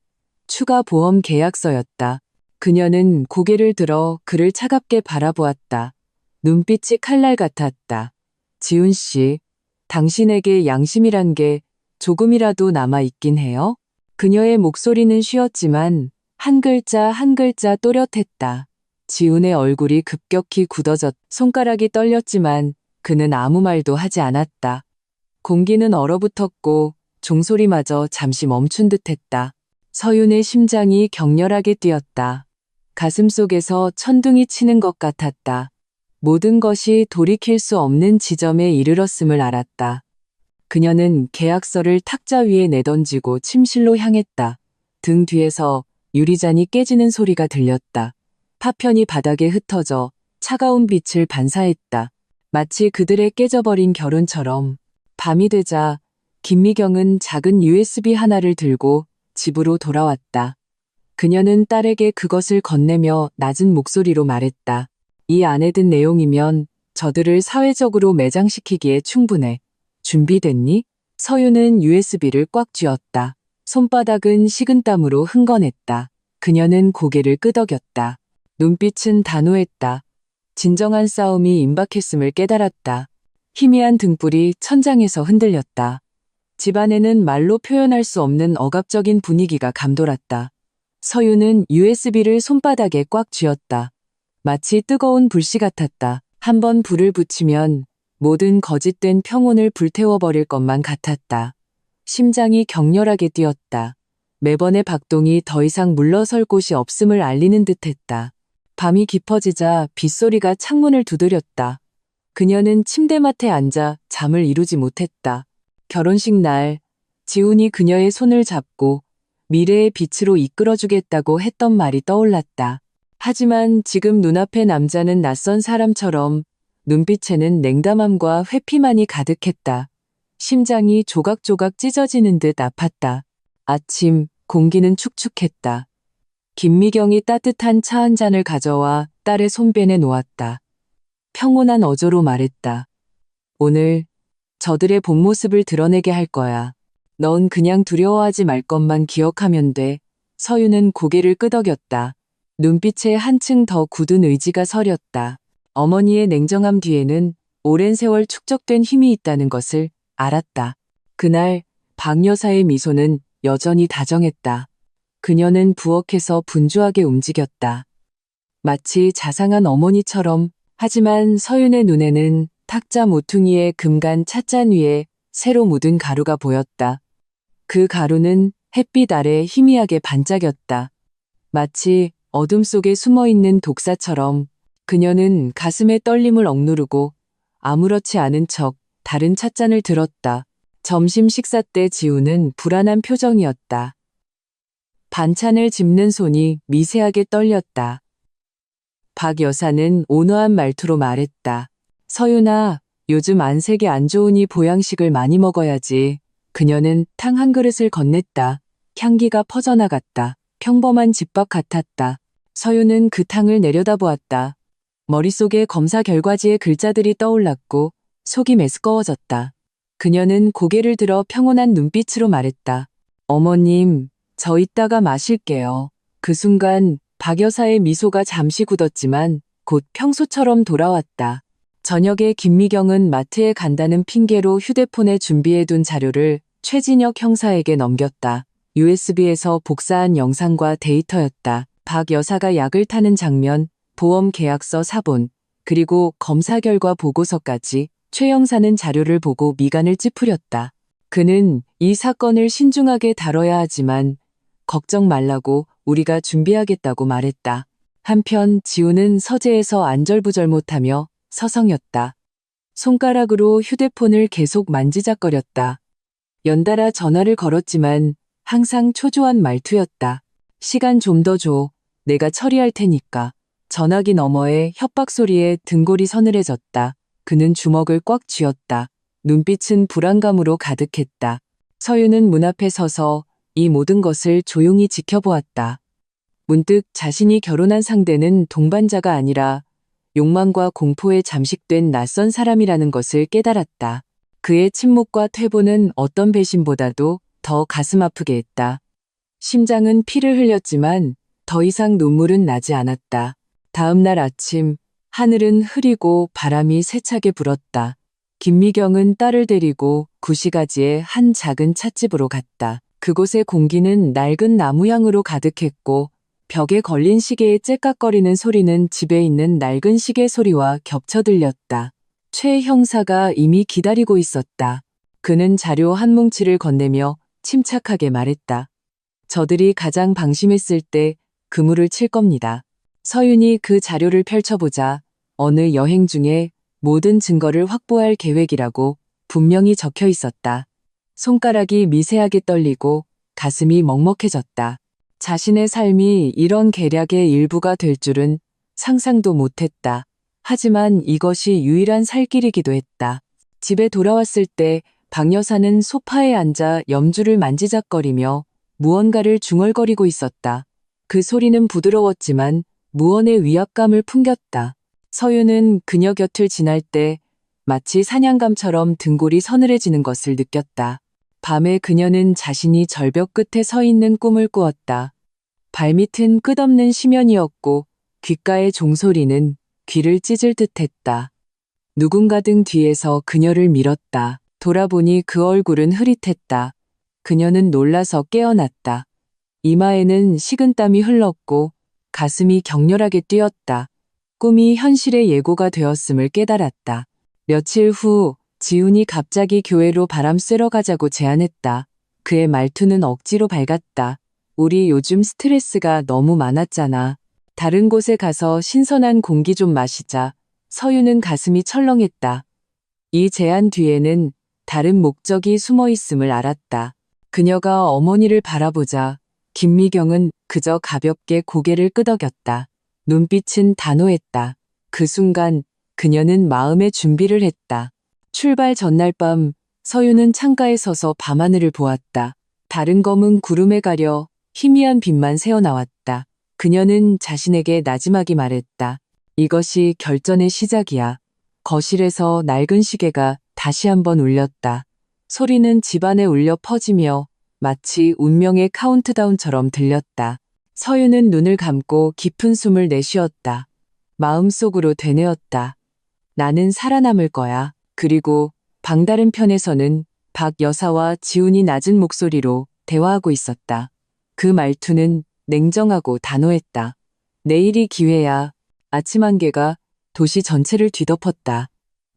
추가 보험 계약서였다. 그녀는 고개를 들어 그를 차갑게 바라보았다. 눈빛이 칼날 같았다. 지훈 씨, 당신에게 양심이란 게 조금이라도 남아있긴 해요? 그녀의 목소리는 쉬었지만 한 글자 한 글자 또렷했다. 지훈의 얼굴이 급격히 굳어졌, 손가락이 떨렸지만 그는 아무 말도 하지 않았다. 공기는 얼어붙었고 종소리마저 잠시 멈춘 듯했다. 서윤의 심장이 격렬하게 뛰었다. 가슴 속에서 천둥이 치는 것 같았다. 모든 것이 돌이킬 수 없는 지점에 이르렀음을 알았다. 그녀는 계약서를 탁자 위에 내던지고 침실로 향했다. 등 뒤에서 유리잔이 깨지는 소리가 들렸다. 파편이 바닥에 흩어져 차가운 빛을 반사했다. 마치 그들의 깨져버린 결혼처럼. 밤이 되자 김미경은 작은 USB 하나를 들고 집으로 돌아왔다. 그녀는 딸에게 그것을 건네며 낮은 목소리로 말했다. 이 안에 든 내용이면 저들을 사회적으로 매장시키기에 충분해. 준비됐니? 서유는 USB를 꽉 쥐었다. 손바닥은 식은땀으로 흥건했다. 그녀는 고개를 끄덕였다. 눈빛은 단호했다. 진정한 싸움이 임박했음을 깨달았다. 희미한 등불이 천장에서 흔들렸다. 집안에는 말로 표현할 수 없는 억압적인 분위기가 감돌았다. 서유는 USB를 손바닥에 꽉 쥐었다. 마치 뜨거운 불씨 같았다. 한번 불을 붙이면 모든 거짓된 평온을 불태워버릴 것만 같았다. 심장이 격렬하게 뛰었다. 매번의 박동이 더 이상 물러설 곳이 없음을 알리는 듯했다. 밤이 깊어지자 빗소리가 창문을 두드렸다. 그녀는 침대맡에 앉아 잠을 이루지 못했다. 결혼식 날, 지훈이 그녀의 손을 잡고 미래의 빛으로 이끌어주겠다고 했던 말이 떠올랐다. 하지만 지금 눈앞의 남자는 낯선 사람처럼 눈빛에는 냉담함과 회피만이 가득했다. 심장이 조각조각 찢어지는 듯 아팠다. 아침, 공기는 축축했다. 김미경이 따뜻한 차 한 잔을 가져와 딸의 손변에 놓았다. 평온한 어조로 말했다. 오늘 저들의 본 모습을 드러내게 할 거야. 넌 그냥 두려워하지 말 것만 기억하면 돼. 서유는 고개를 끄덕였다. 눈빛에 한층 더 굳은 의지가 서렸다. 어머니의 냉정함 뒤에는 오랜 세월 축적된 힘이 있다는 것을 알았다. 그날 박 여사의 미소는 여전히 다정했다. 그녀는 부엌에서 분주하게 움직였다. 마치 자상한 어머니처럼. 하지만 서윤의 눈에는 탁자 모퉁이의 금간 찻잔 위에 새로 묻은 가루가 보였다. 그 가루는 햇빛 아래 희미하게 반짝였다. 마치 어둠 속에 숨어있는 독사처럼. 그녀는 가슴의 떨림을 억누르고 아무렇지 않은 척 다른 찻잔을 들었다. 점심 식사 때 지우는 불안한 표정이었다. 반찬을 집는 손이 미세하게 떨렸다. 박 여사는 온화한 말투로 말했다. 서윤아, 요즘 안색이 안 좋으니 보양식을 많이 먹어야지. 그녀는 탕 한 그릇을 건넸다. 향기가 퍼져나갔다. 평범한 집밥 같았다. 서윤은 그 탕을 내려다보았다. 머릿속에 검사 결과지의 글자들이 떠올랐고 속이 메스꺼워졌다. 그녀는 고개를 들어 평온한 눈빛으로 말했다. 어머님, 저 이따가 마실게요. 그 순간 박 여사의 미소가 잠시 굳었지만 곧 평소처럼 돌아왔다. 저녁에 김미경은 마트에 간다는 핑계로 휴대폰에 준비해둔 자료를 최진혁 형사에게 넘겼다. USB에서 복사한 영상과 데이터였다. 박 여사가 약을 타는 장면, 보험 계약서 사본, 그리고 검사 결과 보고서까지. 최 형사는 자료를 보고 미간을 찌푸렸다. 그는 이 사건을 신중하게 다뤄야 하지만 걱정 말라고 우리가 준비하겠다고 말했다. 한편 지우는 서재에서 안절부절 못하며 서성였다. 손가락으로 휴대폰을 계속 만지작거렸다. 연달아 전화를 걸었지만 항상 초조한 말투였다. 시간 좀 더 줘. 내가 처리할 테니까. 전화기 너머의 협박 소리에 등골이 서늘해졌다. 그는 주먹을 꽉 쥐었다. 눈빛은 불안감으로 가득했다. 서윤은 문 앞에 서서 이 모든 것을 조용히 지켜보았다. 문득 자신이 결혼한 상대는 동반자가 아니라 욕망과 공포에 잠식된 낯선 사람이라는 것을 깨달았다. 그의 침묵과 퇴보는 어떤 배신보다도 더 가슴 아프게 했다. 심장은 피를 흘렸지만 더 이상 눈물은 나지 않았다. 다음 날 아침, 하늘은 흐리고 바람이 세차게 불었다. 김미경은 딸을 데리고 구시가지의 한 작은 찻집으로 갔다. 그곳의 공기는 낡은 나무향으로 가득했고 벽에 걸린 시계의 째깍거리는 소리는 집에 있는 낡은 시계 소리와 겹쳐 들렸다. 최 형사가 이미 기다리고 있었다. 그는 자료 한 뭉치를 건네며 침착하게 말했다. 저들이 가장 방심했을 때 그물을 칠 겁니다. 서윤이 그 자료를 펼쳐보자 어느 여행 중에 모든 증거를 확보할 계획이라고 분명히 적혀 있었다. 손가락이 미세하게 떨리고 가슴이 먹먹해졌다. 자신의 삶이 이런 계략의 일부가 될 줄은 상상도 못했다. 하지만 이것이 유일한 살 길이기도 했다. 집에 돌아왔을 때 박 여사는 소파에 앉아 염주를 만지작거리며 무언가를 중얼거리고 있었다. 그 소리는 부드러웠지만 무언의 위압감을 풍겼다. 서윤은 그녀 곁을 지날 때 마치 사냥감처럼 등골이 서늘해지는 것을 느꼈다. 밤에 그녀는 자신이 절벽 끝에 서 있는 꿈을 꾸었다. 발밑은 끝없는 심연이었고 귓가의 종소리는 귀를 찢을 듯했다. 누군가 등 뒤에서 그녀를 밀었다. 돌아보니 그 얼굴은 흐릿했다. 그녀는 놀라서 깨어났다. 이마에는 식은땀이 흘렀고 가슴이 격렬하게 뛰었다. 꿈이 현실의 예고가 되었음을 깨달았다. 며칠 후 지훈이 갑자기 교회로 바람 쐬러 가자고 제안했다. 그의 말투는 억지로 밝았다. 우리 요즘 스트레스가 너무 많았잖아. 다른 곳에 가서 신선한 공기 좀 마시자. 서윤은 가슴이 철렁했다. 이 제안 뒤에는 다른 목적이 숨어 있음을 알았다. 그녀가 어머니를 바라보자 김미경은 그저 가볍게 고개를 끄덕였다. 눈빛은 단호했다. 그 순간 그녀는 마음의 준비를 했다. 출발 전날 밤 서윤은 창가에 서서 밤하늘을 보았다. 다른 검은 구름에 가려 희미한 빛만 새어나왔다. 그녀는 자신에게 나지막이 말했다. 이것이 결전의 시작이야. 거실에서 낡은 시계가 다시 한번 울렸다. 소리는 집안에 울려 퍼지며 마치 운명의 카운트다운처럼 들렸다. 서윤은 눈을 감고 깊은 숨을 내쉬었다. 마음속으로 되뇌었다. 나는 살아남을 거야. 그리고 방다른 편에서는 박 여사와 지훈이 낮은 목소리로 대화하고 있었다. 그 말투는 냉정하고 단호했다. 내일이 기회야. 아침 안개가 도시 전체를 뒤덮었다.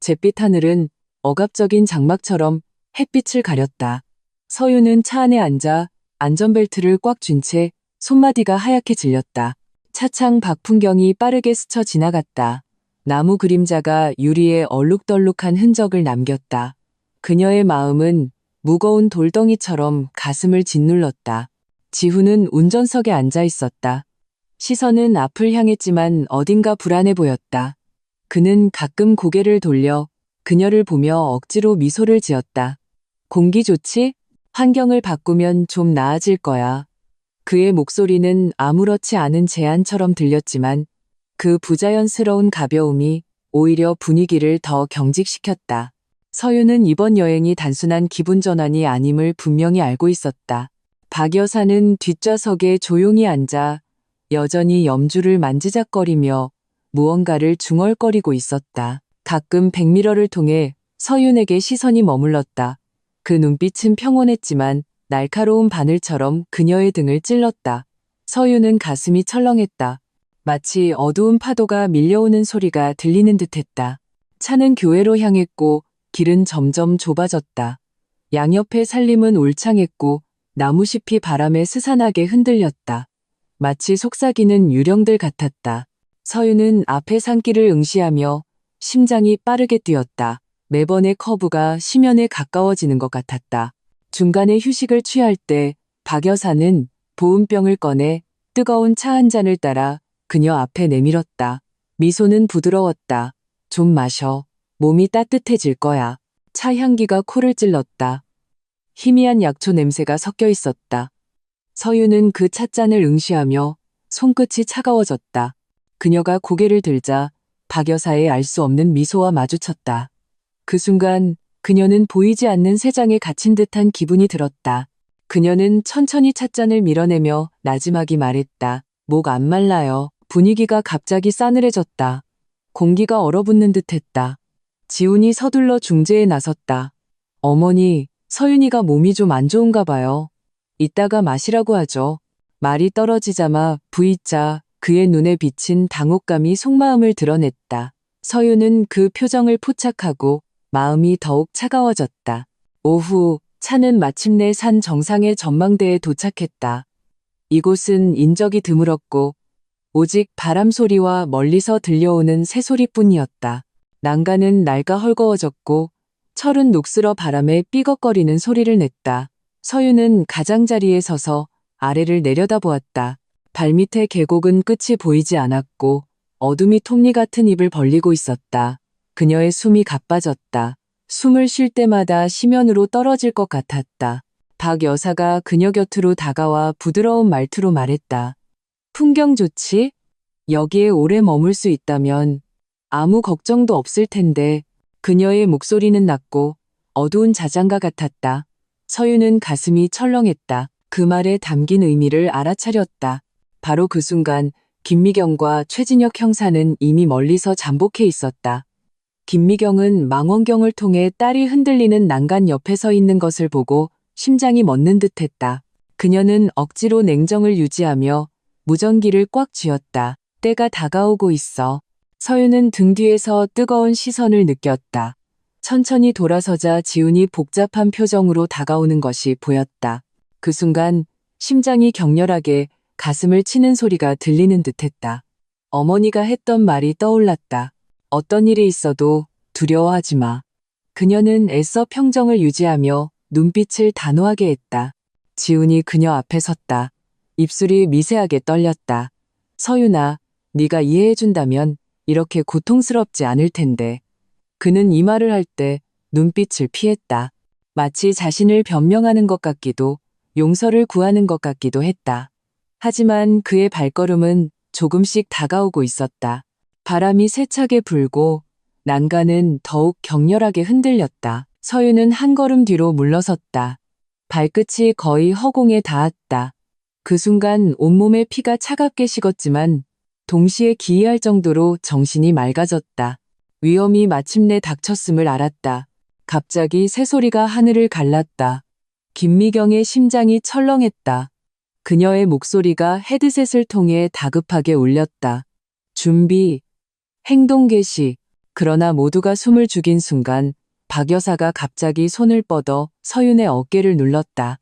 잿빛 하늘은 억압적인 장막처럼 햇빛을 가렸다. 서유는 차 안에 앉아 안전벨트를 꽉 쥔 채 손마디가 하얗게 질렸다. 차창 밖 풍경이 빠르게 스쳐 지나갔다. 나무 그림자가 유리에 얼룩덜룩한 흔적을 남겼다. 그녀의 마음은 무거운 돌덩이처럼 가슴을 짓눌렀다. 지훈은 운전석에 앉아 있었다. 시선은 앞을 향했지만 어딘가 불안해 보였다. 그는 가끔 고개를 돌려 그녀를 보며 억지로 미소를 지었다. 공기 좋지? 환경을 바꾸면 좀 나아질 거야. 그의 목소리는 아무렇지 않은 제안처럼 들렸지만 그 부자연스러운 가벼움이 오히려 분위기를 더 경직시켰다. 서유는 이번 여행이 단순한 기분 전환이 아님을 분명히 알고 있었다. 박 여사는 뒷좌석에 조용히 앉아 여전히 염주를 만지작거리며 무언가를 중얼거리고 있었다. 가끔 백미러를 통해 서윤에게 시선이 머물렀다. 그 눈빛은 평온했지만 날카로운 바늘처럼 그녀의 등을 찔렀다. 서윤은 가슴이 철렁했다. 마치 어두운 파도가 밀려오는 소리가 들리는 듯했다. 차는 교회로 향했고 길은 점점 좁아졌다. 양옆의 산림은 울창했고 나무잎이 바람에 스산하게 흔들렸다. 마치 속삭이는 유령들 같았다. 서윤은 앞의 산길을 응시하며 심장이 빠르게 뛰었다. 매번의 커브가 심연에 가까워지는 것 같았다. 중간에 휴식을 취할 때 박 여사는 보온병을 꺼내 뜨거운 차 한 잔을 따라 그녀 앞에 내밀었다. 미소는 부드러웠다. 좀 마셔. 몸이 따뜻해질 거야. 차 향기가 코를 찔렀다. 희미한 약초 냄새가 섞여 있었다. 서유는 그 찻잔을 응시하며 손끝이 차가워졌다. 그녀가 고개를 들자 박 여사의 알 수 없는 미소와 마주쳤다. 그 순간 그녀는 보이지 않는 세상에 갇힌 듯한 기분이 들었다. 그녀는 천천히 찻잔을 밀어내며 나지막이 말했다. 목 안 말라요. 분위기가 갑자기 싸늘해졌다. 공기가 얼어붙는 듯했다. 지훈이 서둘러 중재에 나섰다. 어머니, 서윤이가 몸이 좀 안 좋은가 봐요. 이따가 마시라고 하죠. 말이 떨어지자마 V자 그의 눈에 비친 당혹감이 속마음을 드러냈다. 서윤은 그 표정을 포착하고 마음이 더욱 차가워졌다. 오후 차는 마침내 산 정상의 전망대에 도착했다. 이곳은 인적이 드물었고 오직 바람 소리와 멀리서 들려오는 새소리뿐이었다. 난간은 낡아 헐거워졌고 철은 녹슬어 바람에 삐걱거리는 소리를 냈다. 서윤은 가장자리에 서서 아래를 내려다보았다. 발밑의 계곡은 끝이 보이지 않았고 어둠이 톱니 같은 입을 벌리고 있었다. 그녀의 숨이 가빠졌다. 숨을 쉴 때마다 심연으로 떨어질 것 같았다. 박 여사가 그녀 곁으로 다가와 부드러운 말투로 말했다. 풍경 좋지? 여기에 오래 머물 수 있다면 아무 걱정도 없을 텐데. 그녀의 목소리는 낮고 어두운 자장가 같았다. 서유는 가슴이 철렁했다. 그 말에 담긴 의미를 알아차렸다. 바로 그 순간 김미경과 최진혁 형사는 이미 멀리서 잠복해 있었다. 김미경은 망원경을 통해 딸이 흔들리는 난간 옆에 서 있는 것을 보고 심장이 멎는 듯했다. 그녀는 억지로 냉정을 유지하며 무전기를 꽉 쥐었다. 때가 다가오고 있어. 서유는 등 뒤에서 뜨거운 시선을 느꼈다. 천천히 돌아서자 지훈이 복잡한 표정으로 다가오는 것이 보였다. 그 순간 심장이 격렬하게 가슴을 치는 소리가 들리는 듯했다. 어머니가 했던 말이 떠올랐다. 어떤 일이 있어도 두려워하지 마. 그녀는 애써 평정을 유지하며 눈빛을 단호하게 했다. 지훈이 그녀 앞에 섰다. 입술이 미세하게 떨렸다. 서윤아, 네가 이해해준다면 이렇게 고통스럽지 않을 텐데. 그는 이 말을 할 때 눈빛을 피했다. 마치 자신을 변명하는 것 같기도 용서를 구하는 것 같기도 했다. 하지만 그의 발걸음은 조금씩 다가오고 있었다. 바람이 세차게 불고 난간은 더욱 격렬하게 흔들렸다. 서유는 한 걸음 뒤로 물러섰다. 발끝이 거의 허공에 닿았다. 그 순간 온몸의 피가 차갑게 식었지만 동시에 기이할 정도로 정신이 맑아졌다. 위험이 마침내 닥쳤음을 알았다. 갑자기 새소리가 하늘을 갈랐다. 김미경의 심장이 철렁했다. 그녀의 목소리가 헤드셋을 통해 다급하게 울렸다. 준비, 행동 개시. 그러나 모두가 숨을 죽인 순간 박 여사가 갑자기 손을 뻗어 서윤의 어깨를 눌렀다.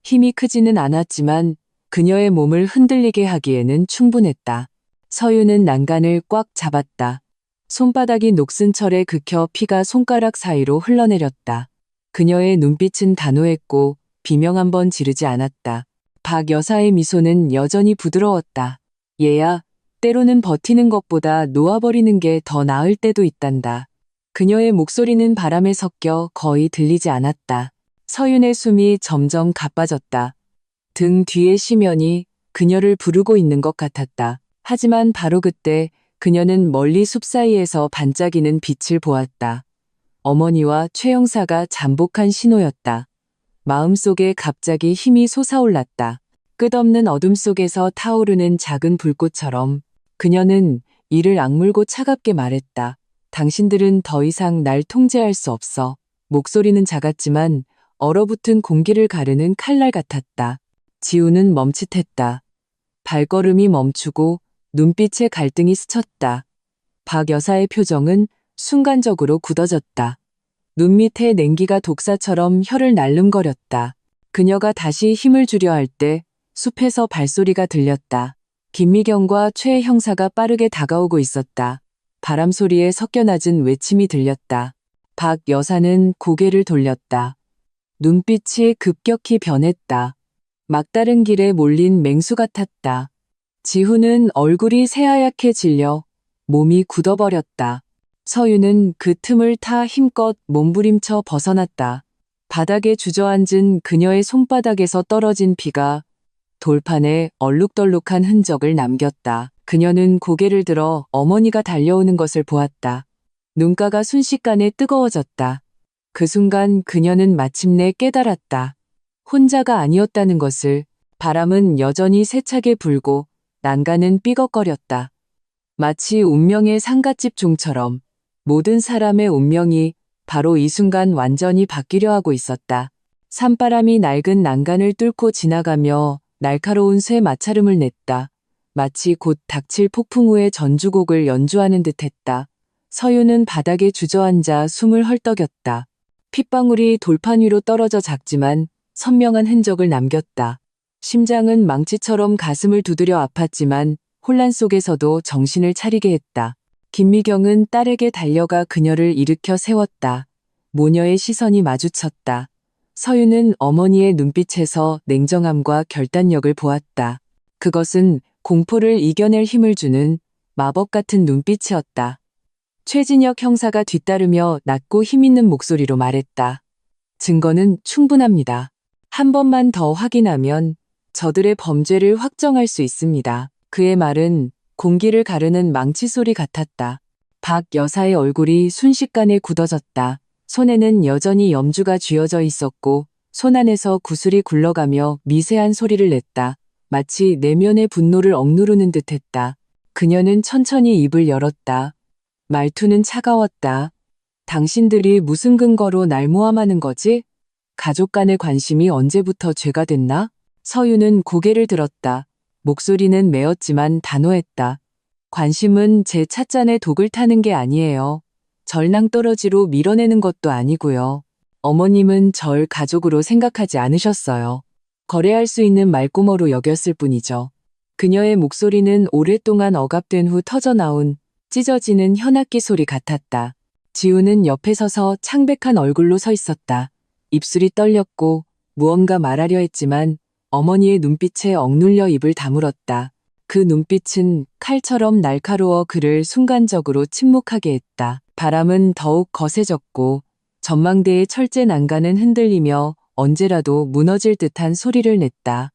힘이 크지는 않았지만 그녀의 몸을 흔들리게 하기에는 충분했다. 서윤은 난간을 꽉 잡았다. 손바닥이 녹슨 철에 긁혀 피가 손가락 사이로 흘러내렸다. 그녀의 눈빛은 단호했고 비명 한 번 지르지 않았다. 박 여사의 미소는 여전히 부드러웠다. 얘야, 때로는 버티는 것보다 놓아버리는 게 더 나을 때도 있단다. 그녀의 목소리는 바람에 섞여 거의 들리지 않았다. 서윤의 숨이 점점 가빠졌다. 등 뒤의 심연이 그녀를 부르고 있는 것 같았다. 하지만 바로 그때 그녀는 멀리 숲 사이에서 반짝이는 빛을 보았다. 어머니와 최 형사가 잠복한 신호였다. 마음속에 갑자기 힘이 솟아올랐다. 끝없는 어둠 속에서 타오르는 작은 불꽃처럼 그녀는 이를 악물고 차갑게 말했다. 당신들은 더 이상 날 통제할 수 없어. 목소리는 작았지만 얼어붙은 공기를 가르는 칼날 같았다. 지우는 멈칫했다. 발걸음이 멈추고 눈빛에 갈등이 스쳤다. 박 여사의 표정은 순간적으로 굳어졌다. 눈 밑에 냉기가 독사처럼 혀를 날름거렸다. 그녀가 다시 힘을 주려 할 때 숲에서 발소리가 들렸다. 김미경과 최 형사가 빠르게 다가오고 있었다. 바람 소리에 섞여 낮은 외침이 들렸다. 박 여사는 고개를 돌렸다. 눈빛이 급격히 변했다. 막다른 길에 몰린 맹수 같았다. 지훈은 얼굴이 새하얗게 질려 몸이 굳어버렸다. 서윤은 그 틈을 타 힘껏 몸부림쳐 벗어났다. 바닥에 주저앉은 그녀의 손바닥에서 떨어진 피가 돌판에 얼룩덜룩한 흔적을 남겼다. 그녀는 고개를 들어 어머니가 달려오는 것을 보았다. 눈가가 순식간에 뜨거워졌다. 그 순간 그녀는 마침내 깨달았다. 혼자가 아니었다는 것을. 바람은 여전히 세차게 불고 난간은 삐걱거렸다. 마치 운명의 상갓집 종처럼 모든 사람의 운명이 바로 이 순간 완전히 바뀌려 하고 있었다. 산바람이 낡은 난간을 뚫고 지나가며 날카로운 쇠 마찰음을 냈다. 마치 곧 닥칠 폭풍 후의 전주곡을 연주하는 듯했다. 서윤은 바닥에 주저앉아 숨을 헐떡였다. 핏방울이 돌판 위로 떨어져 작지만 선명한 흔적을 남겼다. 심장은 망치처럼 가슴을 두드려 아팠지만 혼란 속에서도 정신을 차리게 했다. 김미경은 딸에게 달려가 그녀를 일으켜 세웠다. 모녀의 시선이 마주쳤다. 서윤은 어머니의 눈빛에서 냉정함과 결단력을 보았다. 그것은 공포를 이겨낼 힘을 주는 마법 같은 눈빛이었다. 최진혁 형사가 뒤따르며 낮고 힘있는 목소리로 말했다. 증거는 충분합니다. 한 번만 더 확인하면 저들의 범죄를 확정할 수 있습니다. 그의 말은 공기를 가르는 망치 소리 같았다. 박 여사의 얼굴이 순식간에 굳어졌다. 손에는 여전히 염주가 쥐어져 있었고 손 안에서 구슬이 굴러가며 미세한 소리를 냈다. 마치 내면의 분노를 억누르는 듯했다. 그녀는 천천히 입을 열었다. 말투는 차가웠다. 당신들이 무슨 근거로 날 모함하는 거지? 가족 간의 관심이 언제부터 죄가 됐나? 서윤은 고개를 들었다. 목소리는 메었지만 단호했다. 관심은 제 찻잔에 독을 타는 게 아니에요. 절낭떠러지로 밀어내는 것도 아니고요. 어머님은 절 가족으로 생각하지 않으셨어요. 거래할 수 있는 말구머로 여겼을 뿐이죠. 그녀의 목소리는 오랫동안 억압된 후 터져나온 찢어지는 현악기 소리 같았다. 지우는 옆에 서서 창백한 얼굴로 서 있었다. 입술이 떨렸고 무언가 말하려 했지만 어머니의 눈빛에 억눌려 입을 다물었다. 그 눈빛은 칼처럼 날카로워 그를 순간적으로 침묵하게 했다. 바람은 더욱 거세졌고 전망대의 철제 난간은 흔들리며 언제라도 무너질 듯한 소리를 냈다.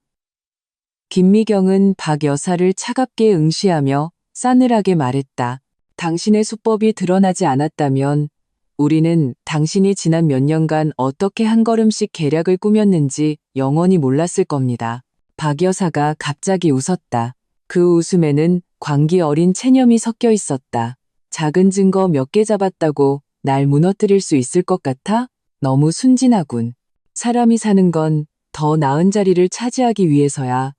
김미경은 박 여사를 차갑게 응시하며 싸늘하게 말했다. 당신의 수법이 드러나지 않았다면 우리는 당신이 지난 몇 년간 어떻게 한 걸음씩 계략을 꾸몄는지 영원히 몰랐을 겁니다. 박 여사가 갑자기 웃었다. 그 웃음에는 광기 어린 체념이 섞여 있었다. 작은 증거 몇 개 잡았다고 날 무너뜨릴 수 있을 것 같아? 너무 순진하군. 사람이 사는 건 더 나은 자리를 차지하기 위해서야.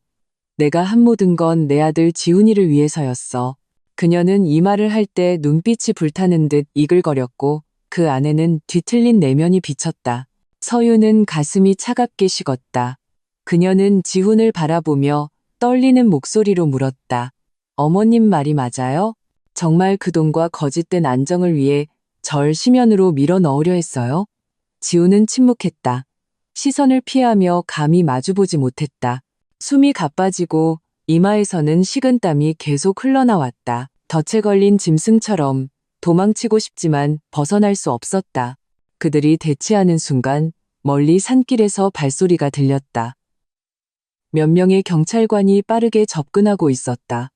내가 한 모든 건 내 아들 지훈이를 위해서였어. 그녀는 이 말을 할 때 눈빛이 불타는 듯 이글거렸고 그 안에는 뒤틀린 내면이 비쳤다. 서유는 가슴이 차갑게 식었다. 그녀는 지훈을 바라보며 떨리는 목소리로 물었다. 어머님 말이 맞아요? 정말 그 돈과 거짓된 안정을 위해 절 심연으로 밀어 넣으려 했어요? 지훈은 침묵했다. 시선을 피하며 감히 마주보지 못했다. 숨이 가빠지고 이마에서는 식은땀이 계속 흘러나왔다. 덫에 걸린 짐승처럼 도망치고 싶지만 벗어날 수 없었다. 그들이 대치하는 순간 멀리 산길에서 발소리가 들렸다. 몇 명의 경찰관이 빠르게 접근하고 있었다.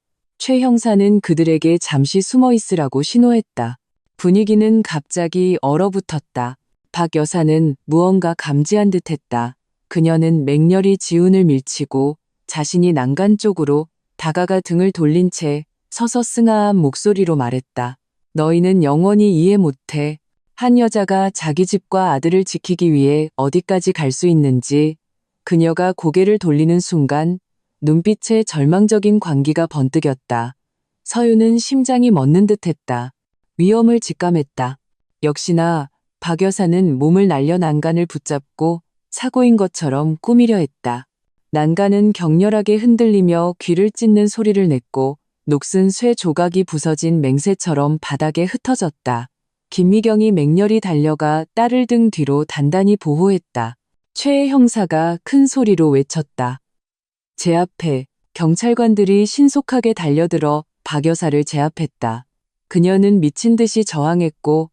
최 형사는 그들에게 잠시 숨어 있으라고 신호했다. 분위기는 갑자기 얼어붙었다. 박 여사는 무언가 감지한 듯했다. 그녀는 맹렬히 지훈을 밀치고 자신이 난간 쪽으로 다가가 등을 돌린 채 서서 승아한 목소리로 말했다. 너희는 영원히 이해 못해. 한 여자가 자기 집과 아들을 지키기 위해 어디까지 갈 수 있는지. 그녀가 고개를 돌리는 순간 눈빛에 절망적인 광기가 번뜩였다. 서유는 심장이 멎는 듯했다. 위험을 직감했다. 역시나 박 여사는 몸을 날려 난간을 붙잡고 사고인 것처럼 꾸미려 했다. 난간은 격렬하게 흔들리며 귀를 찢는 소리를 냈고 녹슨 쇠 조각이 부서진 맹세처럼 바닥에 흩어졌다. 김미경이 맹렬히 달려가 딸을 등 뒤로 단단히 보호했다. 최 형사가 큰 소리로 외쳤다. 제 앞에 경찰관들이 신속하게 달려들어 박 여사를 제압했다. 그녀는 미친 듯이 저항했고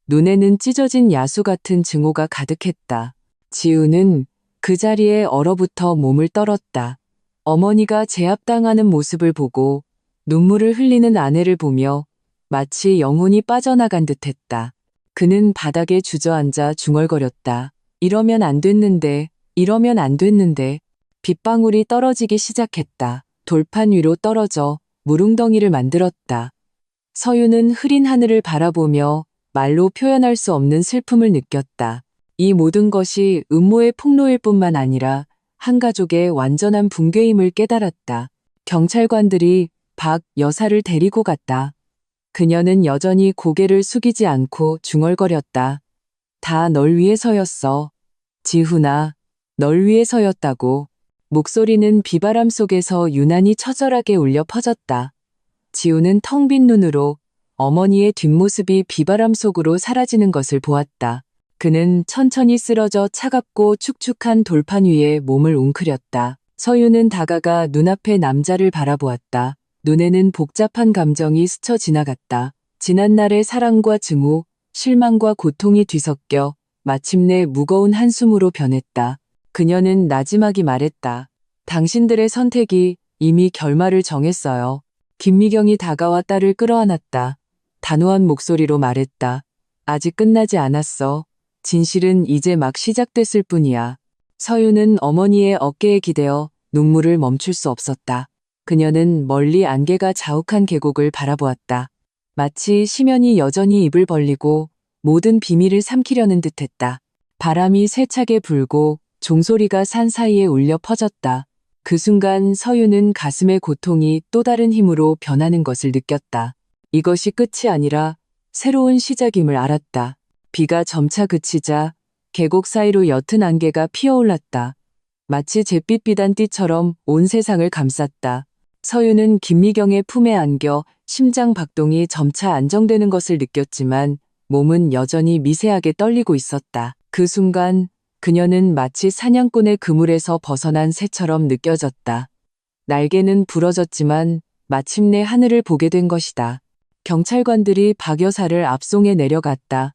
눈에는 찢어진 야수 같은 증오가 가득했다. 지우는 그 자리에 얼어붙어 몸을 떨었다. 어머니가 제압당하는 모습을 보고 눈물을 흘리는 아내를 보며 마치 영혼이 빠져나간 듯했다. 그는 바닥에 주저앉아 중얼거렸다. 이러면 안 됐는데, 이러면 안 됐는데. 빗방울이 떨어지기 시작했다. 돌판 위로 떨어져 물웅덩이를 만들었다. 서유는 흐린 하늘을 바라보며 말로 표현할 수 없는 슬픔을 느꼈다. 이 모든 것이 음모의 폭로일 뿐만 아니라 한 가족의 완전한 붕괴임을 깨달았다. 경찰관들이 박 여사를 데리고 갔다. 그녀는 여전히 고개를 숙이지 않고 중얼거렸다. 다 널 위해서였어. 지훈아, 널 위해서였다고. 목소리는 비바람 속에서 유난히 처절하게 울려 퍼졌다. 지훈은 텅 빈 눈으로 어머니의 뒷모습이 비바람 속으로 사라지는 것을 보았다. 그는 천천히 쓰러져 차갑고 축축한 돌판 위에 몸을 웅크렸다. 서유는 다가가 눈앞의 남자를 바라보았다. 눈에는 복잡한 감정이 스쳐 지나갔다. 지난날의 사랑과 증오, 실망과 고통이 뒤섞여 마침내 무거운 한숨으로 변했다. 그녀는 나지막이 말했다. 당신들의 선택이 이미 결말을 정했어요. 김미경이 다가와 딸을 끌어안았다. 단호한 목소리로 말했다. 아직 끝나지 않았어. 진실은 이제 막 시작됐을 뿐이야. 서유는 어머니의 어깨에 기대어 눈물을 멈출 수 없었다. 그녀는 멀리 안개가 자욱한 계곡을 바라보았다. 마치 심연이 여전히 입을 벌리고 모든 비밀을 삼키려는 듯했다. 바람이 세차게 불고 종소리가 산 사이에 울려 퍼졌다. 그 순간 서유는 가슴의 고통이 또 다른 힘으로 변하는 것을 느꼈다. 이것이 끝이 아니라 새로운 시작임을 알았다. 비가 점차 그치자 계곡 사이로 옅은 안개가 피어올랐다. 마치 잿빛 비단띠처럼 온 세상을 감쌌다. 서유는 김미경의 품에 안겨 심장 박동이 점차 안정되는 것을 느꼈지만 몸은 여전히 미세하게 떨리고 있었다. 그 순간 그녀는 마치 사냥꾼의 그물에서 벗어난 새처럼 느껴졌다. 날개는 부러졌지만 마침내 하늘을 보게 된 것이다. 경찰관들이 박 여사를 앞송에 내려갔다.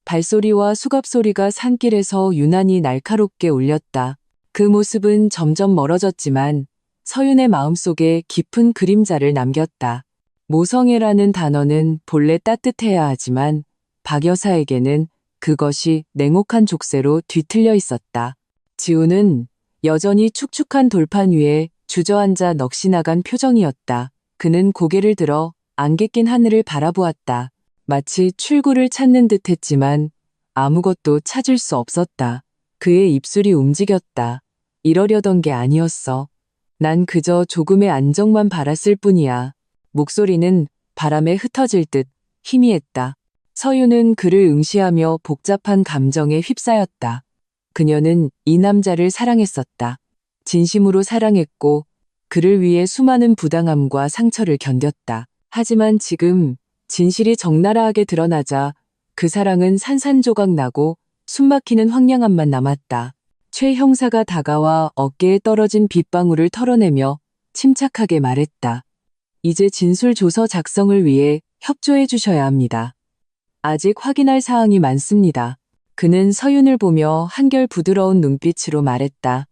발소리와 수갑소리가 산길에서 유난히 날카롭게 울렸다. 그 모습은 점점 멀어졌지만 서윤의 마음속에 깊은 그림자를 남겼다. 모성애라는 단어는 본래 따뜻해야 하지만 박 여사에게는 그것이 냉혹한 족쇄로 뒤틀려 있었다. 지우는 여전히 축축한 돌판 위에 주저앉아 넋이 나간 표정이었다. 그는 고개를 들어 안개 낀 하늘을 바라보았다. 마치 출구를 찾는 듯 했지만 아무것도 찾을 수 없었다. 그의 입술이 움직였다. 이러려던 게 아니었어. 난 그저 조금의 안정만 바랐을 뿐이야. 목소리는 바람에 흩어질 듯 희미했다. 서유는 그를 응시하며 복잡한 감정에 휩싸였다. 그녀는 이 남자를 사랑했었다. 진심으로 사랑했고 그를 위해 수많은 부당함과 상처를 견뎠다. 하지만 지금 진실이 적나라하게 드러나자 그 사랑은 산산조각 나고 숨막히는 황량함만 남았다. 최 형사가 다가와 어깨에 떨어진 빗방울을 털어내며 침착하게 말했다. 이제 진술 조서 작성을 위해 협조해 주셔야 합니다. 아직 확인할 사항이 많습니다. 그는 서윤을 보며 한결 부드러운 눈빛으로 말했다.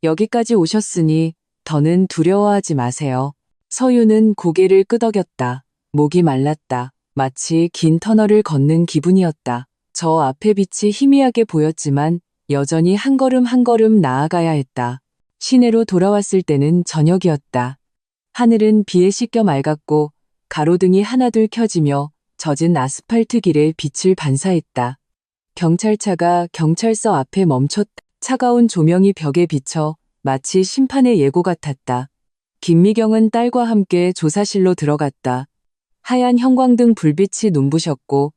여기까지 오셨으니 더는 두려워하지 마세요. 서윤은 고개를 끄덕였다. 목이 말랐다. 마치 긴 터널을 걷는 기분이었다. 저 앞에 빛이 희미하게 보였지만 여전히 한 걸음 한 걸음 나아가야 했다. 시내로 돌아왔을 때는 저녁이었다. 하늘은 비에 씻겨 맑았고 가로등이 하나둘 켜지며 젖은 아스팔트 길에 빛을 반사했다. 경찰차가 경찰서 앞에 멈췄다. 차가운 조명이 벽에 비쳐 마치 심판의 예고 같았다. 김미경은 딸과 함께 조사실로 들어갔다. 하얀 형광등 불빛이 눈부셨고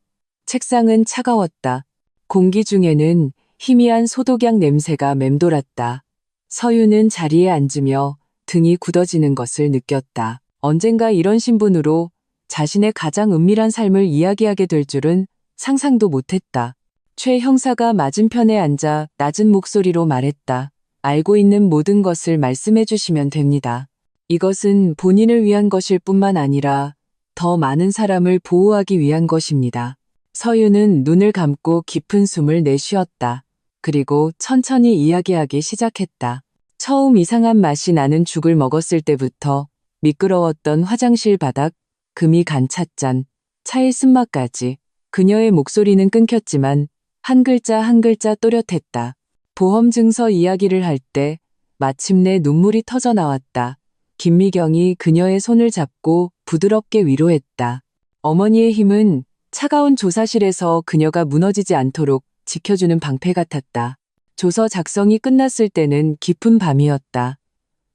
책상은 차가웠다. 공기 중에는 희미한 소독약 냄새가 맴돌았다. 서유는 자리에 앉으며 등이 굳어지는 것을 느꼈다. 언젠가 이런 신분으로 자신의 가장 은밀한 삶을 이야기하게 될 줄은 상상도 못했다. 최 형사가 맞은편에 앉아 낮은 목소리로 말했다. 알고 있는 모든 것을 말씀해 주시면 됩니다. 이것은 본인을 위한 것일 뿐만 아니라 더 많은 사람을 보호하기 위한 것입니다. 서유는 눈을 감고 깊은 숨을 내쉬었다. 그리고 천천히 이야기하기 시작했다. 처음 이상한 맛이 나는 죽을 먹었을 때부터 미끄러웠던 화장실 바닥, 금이 간 찻잔, 차의 쓴맛까지. 그녀의 목소리는 끊겼지만 한 글자 한 글자 또렷했다. 보험 증서 이야기를 할 때 마침내 눈물이 터져 나왔다. 김미경이 그녀의 손을 잡고 부드럽게 위로했다. 어머니의 힘은 차가운 조사실에서 그녀가 무너지지 않도록 지켜주는 방패 같았다. 조서 작성이 끝났을 때는 깊은 밤이었다.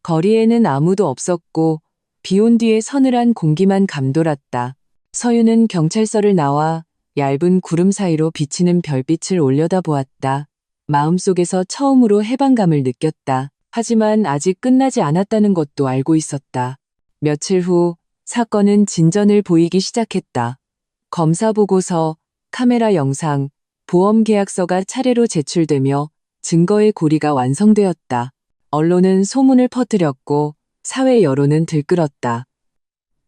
거리에는 아무도 없었고 비온 뒤에 서늘한 공기만 감돌았다. 서유는 경찰서를 나와 얇은 구름 사이로 비치는 별빛을 올려다보았다. 마음속에서 처음으로 해방감을 느꼈다. 하지만 아직 끝나지 않았다는 것도 알고 있었다. 며칠 후 사건은 진전을 보이기 시작했다. 검사 보고서, 카메라 영상, 보험 계약서가 차례로 제출되며 증거의 고리가 완성되었다. 언론은 소문을 퍼뜨렸고 사회 여론은 들끓었다.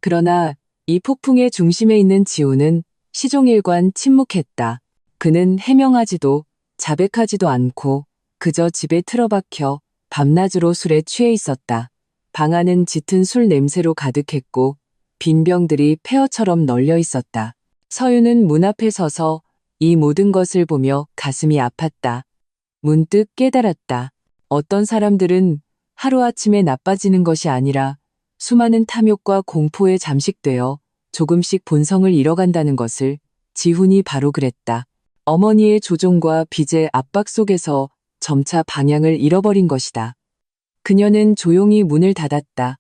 그러나 이 폭풍의 중심에 있는 지호는 시종일관 침묵했다. 그는 해명하지도 자백하지도 않고 그저 집에 틀어박혀 밤낮으로 술에 취해 있었다. 방 안은 짙은 술 냄새로 가득했고 빈병들이 폐허처럼 널려 있었다. 서유는 문 앞에 서서 이 모든 것을 보며 가슴이 아팠다. 문득 깨달았다. 어떤 사람들은 하루아침에 나빠지는 것이 아니라 수많은 탐욕과 공포에 잠식되어 조금씩 본성을 잃어간다는 것을. 지훈이 바로 그랬다. 어머니의 조종과 빚의 압박 속에서 점차 방향을 잃어버린 것이다. 그녀는 조용히 문을 닫았다.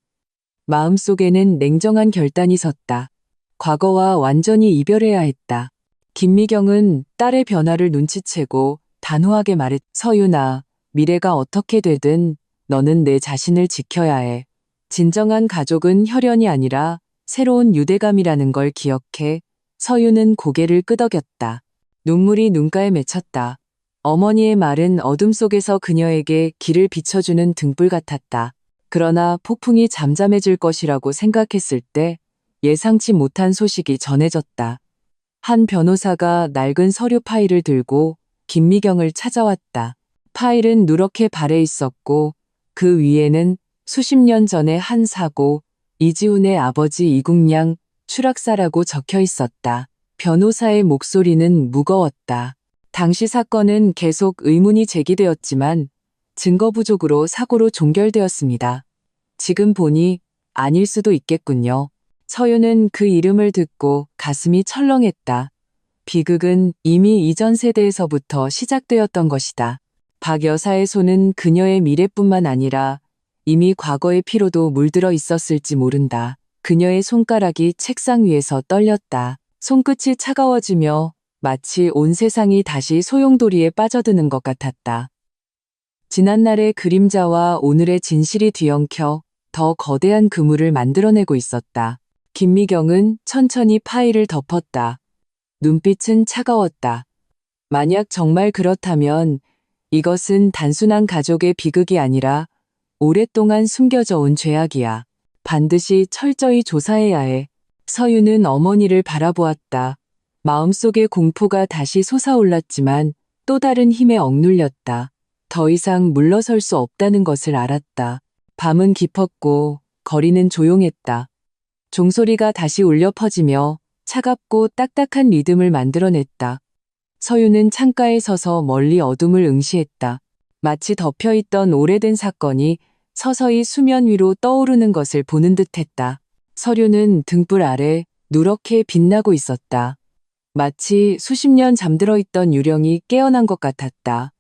마음속에는 냉정한 결단이 섰다. 과거와 완전히 이별해야 했다. 김미경은 딸의 변화를 눈치채고 단호하게 말했. 서윤아, 미래가 어떻게 되든 너는 내 자신을 지켜야 해. 진정한 가족은 혈연이 아니라 새로운 유대감이라는 걸 기억해. 서유는 고개를 끄덕였다. 눈물이 눈가에 맺혔다. 어머니의 말은 어둠 속에서 그녀에게 길을 비춰주는 등불 같았다. 그러나 폭풍이 잠잠해질 것이라고 생각했을 때 예상치 못한 소식이 전해졌다. 한 변호사가 낡은 서류 파일을 들고 김미경을 찾아왔다. 파일은 누렇게 발해 있었고 그 위에는 수십 년 전의 한 사고, 이지훈의 아버지 이국량 추락사라고 적혀 있었다. 변호사의 목소리는 무거웠다. 당시 사건은 계속 의문이 제기되었지만 증거 부족으로 사고로 종결되었습니다. 지금 보니 아닐 수도 있겠군요. 서윤은 그 이름을 듣고 가슴이 철렁했다. 비극은 이미 이전 세대에서부터 시작되었던 것이다. 박 여사의 손은 그녀의 미래뿐만 아니라 이미 과거의 피로도 물들어 있었을지 모른다. 그녀의 손가락이 책상 위에서 떨렸다. 손끝이 차가워지며 마치 온 세상이 다시 소용돌이에 빠져드는 것 같았다. 지난날의 그림자와 오늘의 진실이 뒤엉켜 더 거대한 그물을 만들어내고 있었다. 김미경은 천천히 파일을 덮었다. 눈빛은 차가웠다. 만약 정말 그렇다면 이것은 단순한 가족의 비극이 아니라 오랫동안 숨겨져 온 죄악이야. 반드시 철저히 조사해야 해. 서윤은 어머니를 바라보았다. 마음속의 공포가 다시 솟아올랐지만 또 다른 힘에 억눌렸다. 더 이상 물러설 수 없다는 것을 알았다. 밤은 깊었고 거리는 조용했다. 종소리가 다시 울려 퍼지며 차갑고 딱딱한 리듬을 만들어냈다. 서윤은 창가에 서서 멀리 어둠을 응시했다. 마치 덮여있던 오래된 사건이 서서히 수면 위로 떠오르는 것을 보는 듯했다. 서류는 등불 아래 누렇게 빛나고 있었다. 마치 수십 년 잠들어 있던 유령이 깨어난 것 같았다.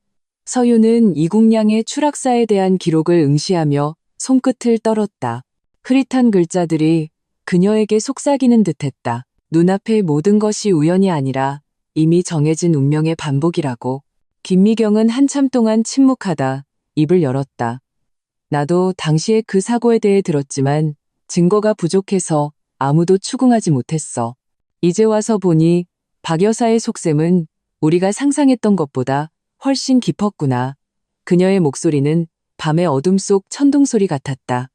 서윤은 이국량의 추락사에 대한 기록을 응시하며 손끝을 떨었다. 흐릿한 글자들이 그녀에게 속삭이는 듯했다. 눈앞의 모든 것이 우연이 아니라 이미 정해진 운명의 반복이라고. 김미경은 한참 동안 침묵하다 입을 열었다. 나도 당시에 그 사고에 대해 들었지만 증거가 부족해서 아무도 추궁하지 못했어. 이제 와서 보니 박 여사의 속셈은 우리가 상상했던 것보다 훨씬 깊었구나. 그녀의 목소리는 밤의 어둠 속 천둥소리 같았다.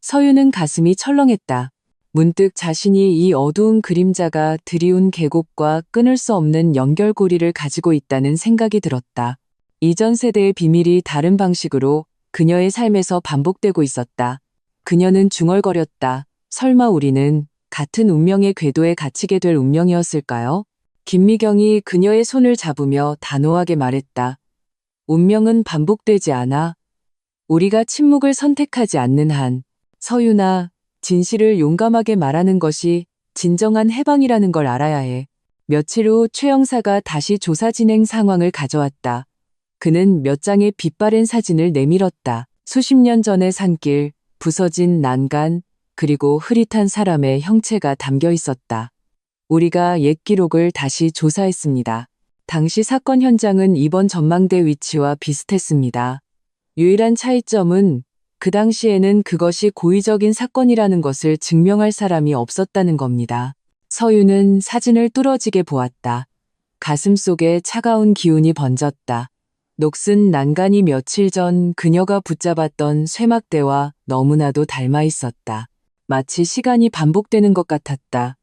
서윤은 가슴이 철렁했다. 문득 자신이 이 어두운 그림자가 드리운 계곡과 끊을 수 없는 연결고리를 가지고 있다는 생각이 들었다. 이전 세대의 비밀이 다른 방식으로 그녀의 삶에서 반복되고 있었다. 그녀는 중얼거렸다. 설마 우리는 같은 운명의 궤도에 갇히게 될 운명이었을까요? 김미경이 그녀의 손을 잡으며 단호하게 말했다. 운명은 반복되지 않아. 우리가 침묵을 선택하지 않는 한. 서윤아, 진실을 용감하게 말하는 것이 진정한 해방이라는 걸 알아야 해. 며칠 후 최 형사가 다시 조사 진행 상황을 가져왔다. 그는 몇 장의 빛바랜 사진을 내밀었다. 수십 년 전의 산길, 부서진 난간, 그리고 흐릿한 사람의 형체가 담겨 있었다. 우리가 옛 기록을 다시 조사했습니다. 당시 사건 현장은 이번 전망대 위치와 비슷했습니다. 유일한 차이점은 그 당시에는 그것이 고의적인 사건이라는 것을 증명할 사람이 없었다는 겁니다. 서윤은 사진을 뚫어지게 보았다. 가슴 속에 차가운 기운이 번졌다. 녹슨 난간이 며칠 전 그녀가 붙잡았던 쇠막대와 너무나도 닮아 있었다. 마치 시간이 반복되는 것 같았다.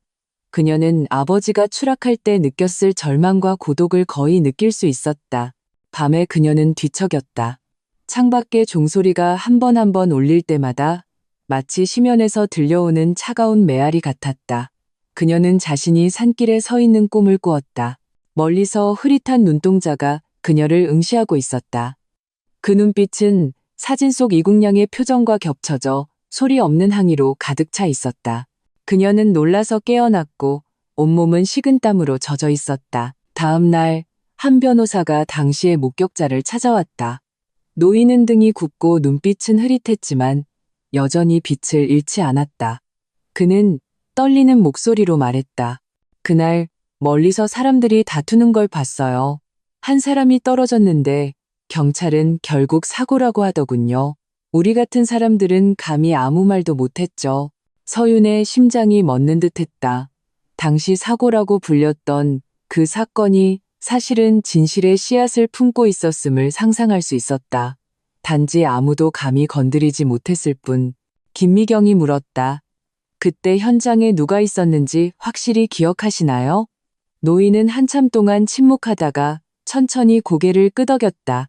그녀는 아버지가 추락할 때 느꼈을 절망과 고독을 거의 느낄 수 있었다. 밤에 그녀는 뒤척였다. 창밖의 종소리가 한 번 한 번 울릴 때마다 마치 심연에서 들려오는 차가운 메아리 같았다. 그녀는 자신이 산길에 서 있는 꿈을 꾸었다. 멀리서 흐릿한 눈동자가 그녀를 응시하고 있었다. 그 눈빛은 사진 속 이국량의 표정과 겹쳐져 소리 없는 항의로 가득 차 있었다. 그녀는 놀라서 깨어났고 온몸은 식은땀으로 젖어 있었다. 다음 날 한 변호사가 당시의 목격자를 찾아왔다. 노이는 등이 굽고 눈빛은 흐릿했지만 여전히 빛을 잃지 않았다. 그는 떨리는 목소리로 말했다. 그날 멀리서 사람들이 다투는 걸 봤어요. 한 사람이 떨어졌는데 경찰은 결국 사고라고 하더군요. 우리 같은 사람들은 감히 아무 말도 못했죠. 서윤의 심장이 멎는 듯했다. 당시 사고라고 불렸던 그 사건이 사실은 진실의 씨앗을 품고 있었음을 상상할 수 있었다. 단지 아무도 감히 건드리지 못했을 뿐. 김미경이 물었다. 그때 현장에 누가 있었는지 확실히 기억하시나요? 노인은 한참 동안 침묵하다가 천천히 고개를 끄덕였다.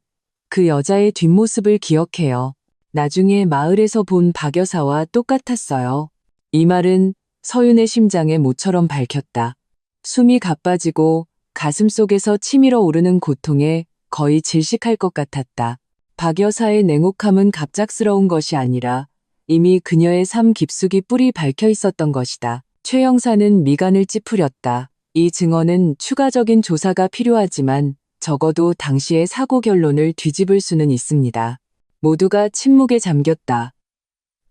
그 여자의 뒷모습을 기억해요. 나중에 마을에서 본 박 여사와 똑같았어요. 이 말은 서윤의 심장에 모처럼 밝혔다. 숨이 가빠지고 가슴 속에서 치밀어 오르는 고통에 거의 질식할 것 같았다. 박 여사의 냉혹함은 갑작스러운 것이 아니라 이미 그녀의 삶 깊숙이 뿌리 박혀 있었던 것이다. 최 형사는 미간을 찌푸렸다. 이 증언은 추가적인 조사가 필요하지만 적어도 당시의 사고 결론을 뒤집을 수는 있습니다. 모두가 침묵에 잠겼다.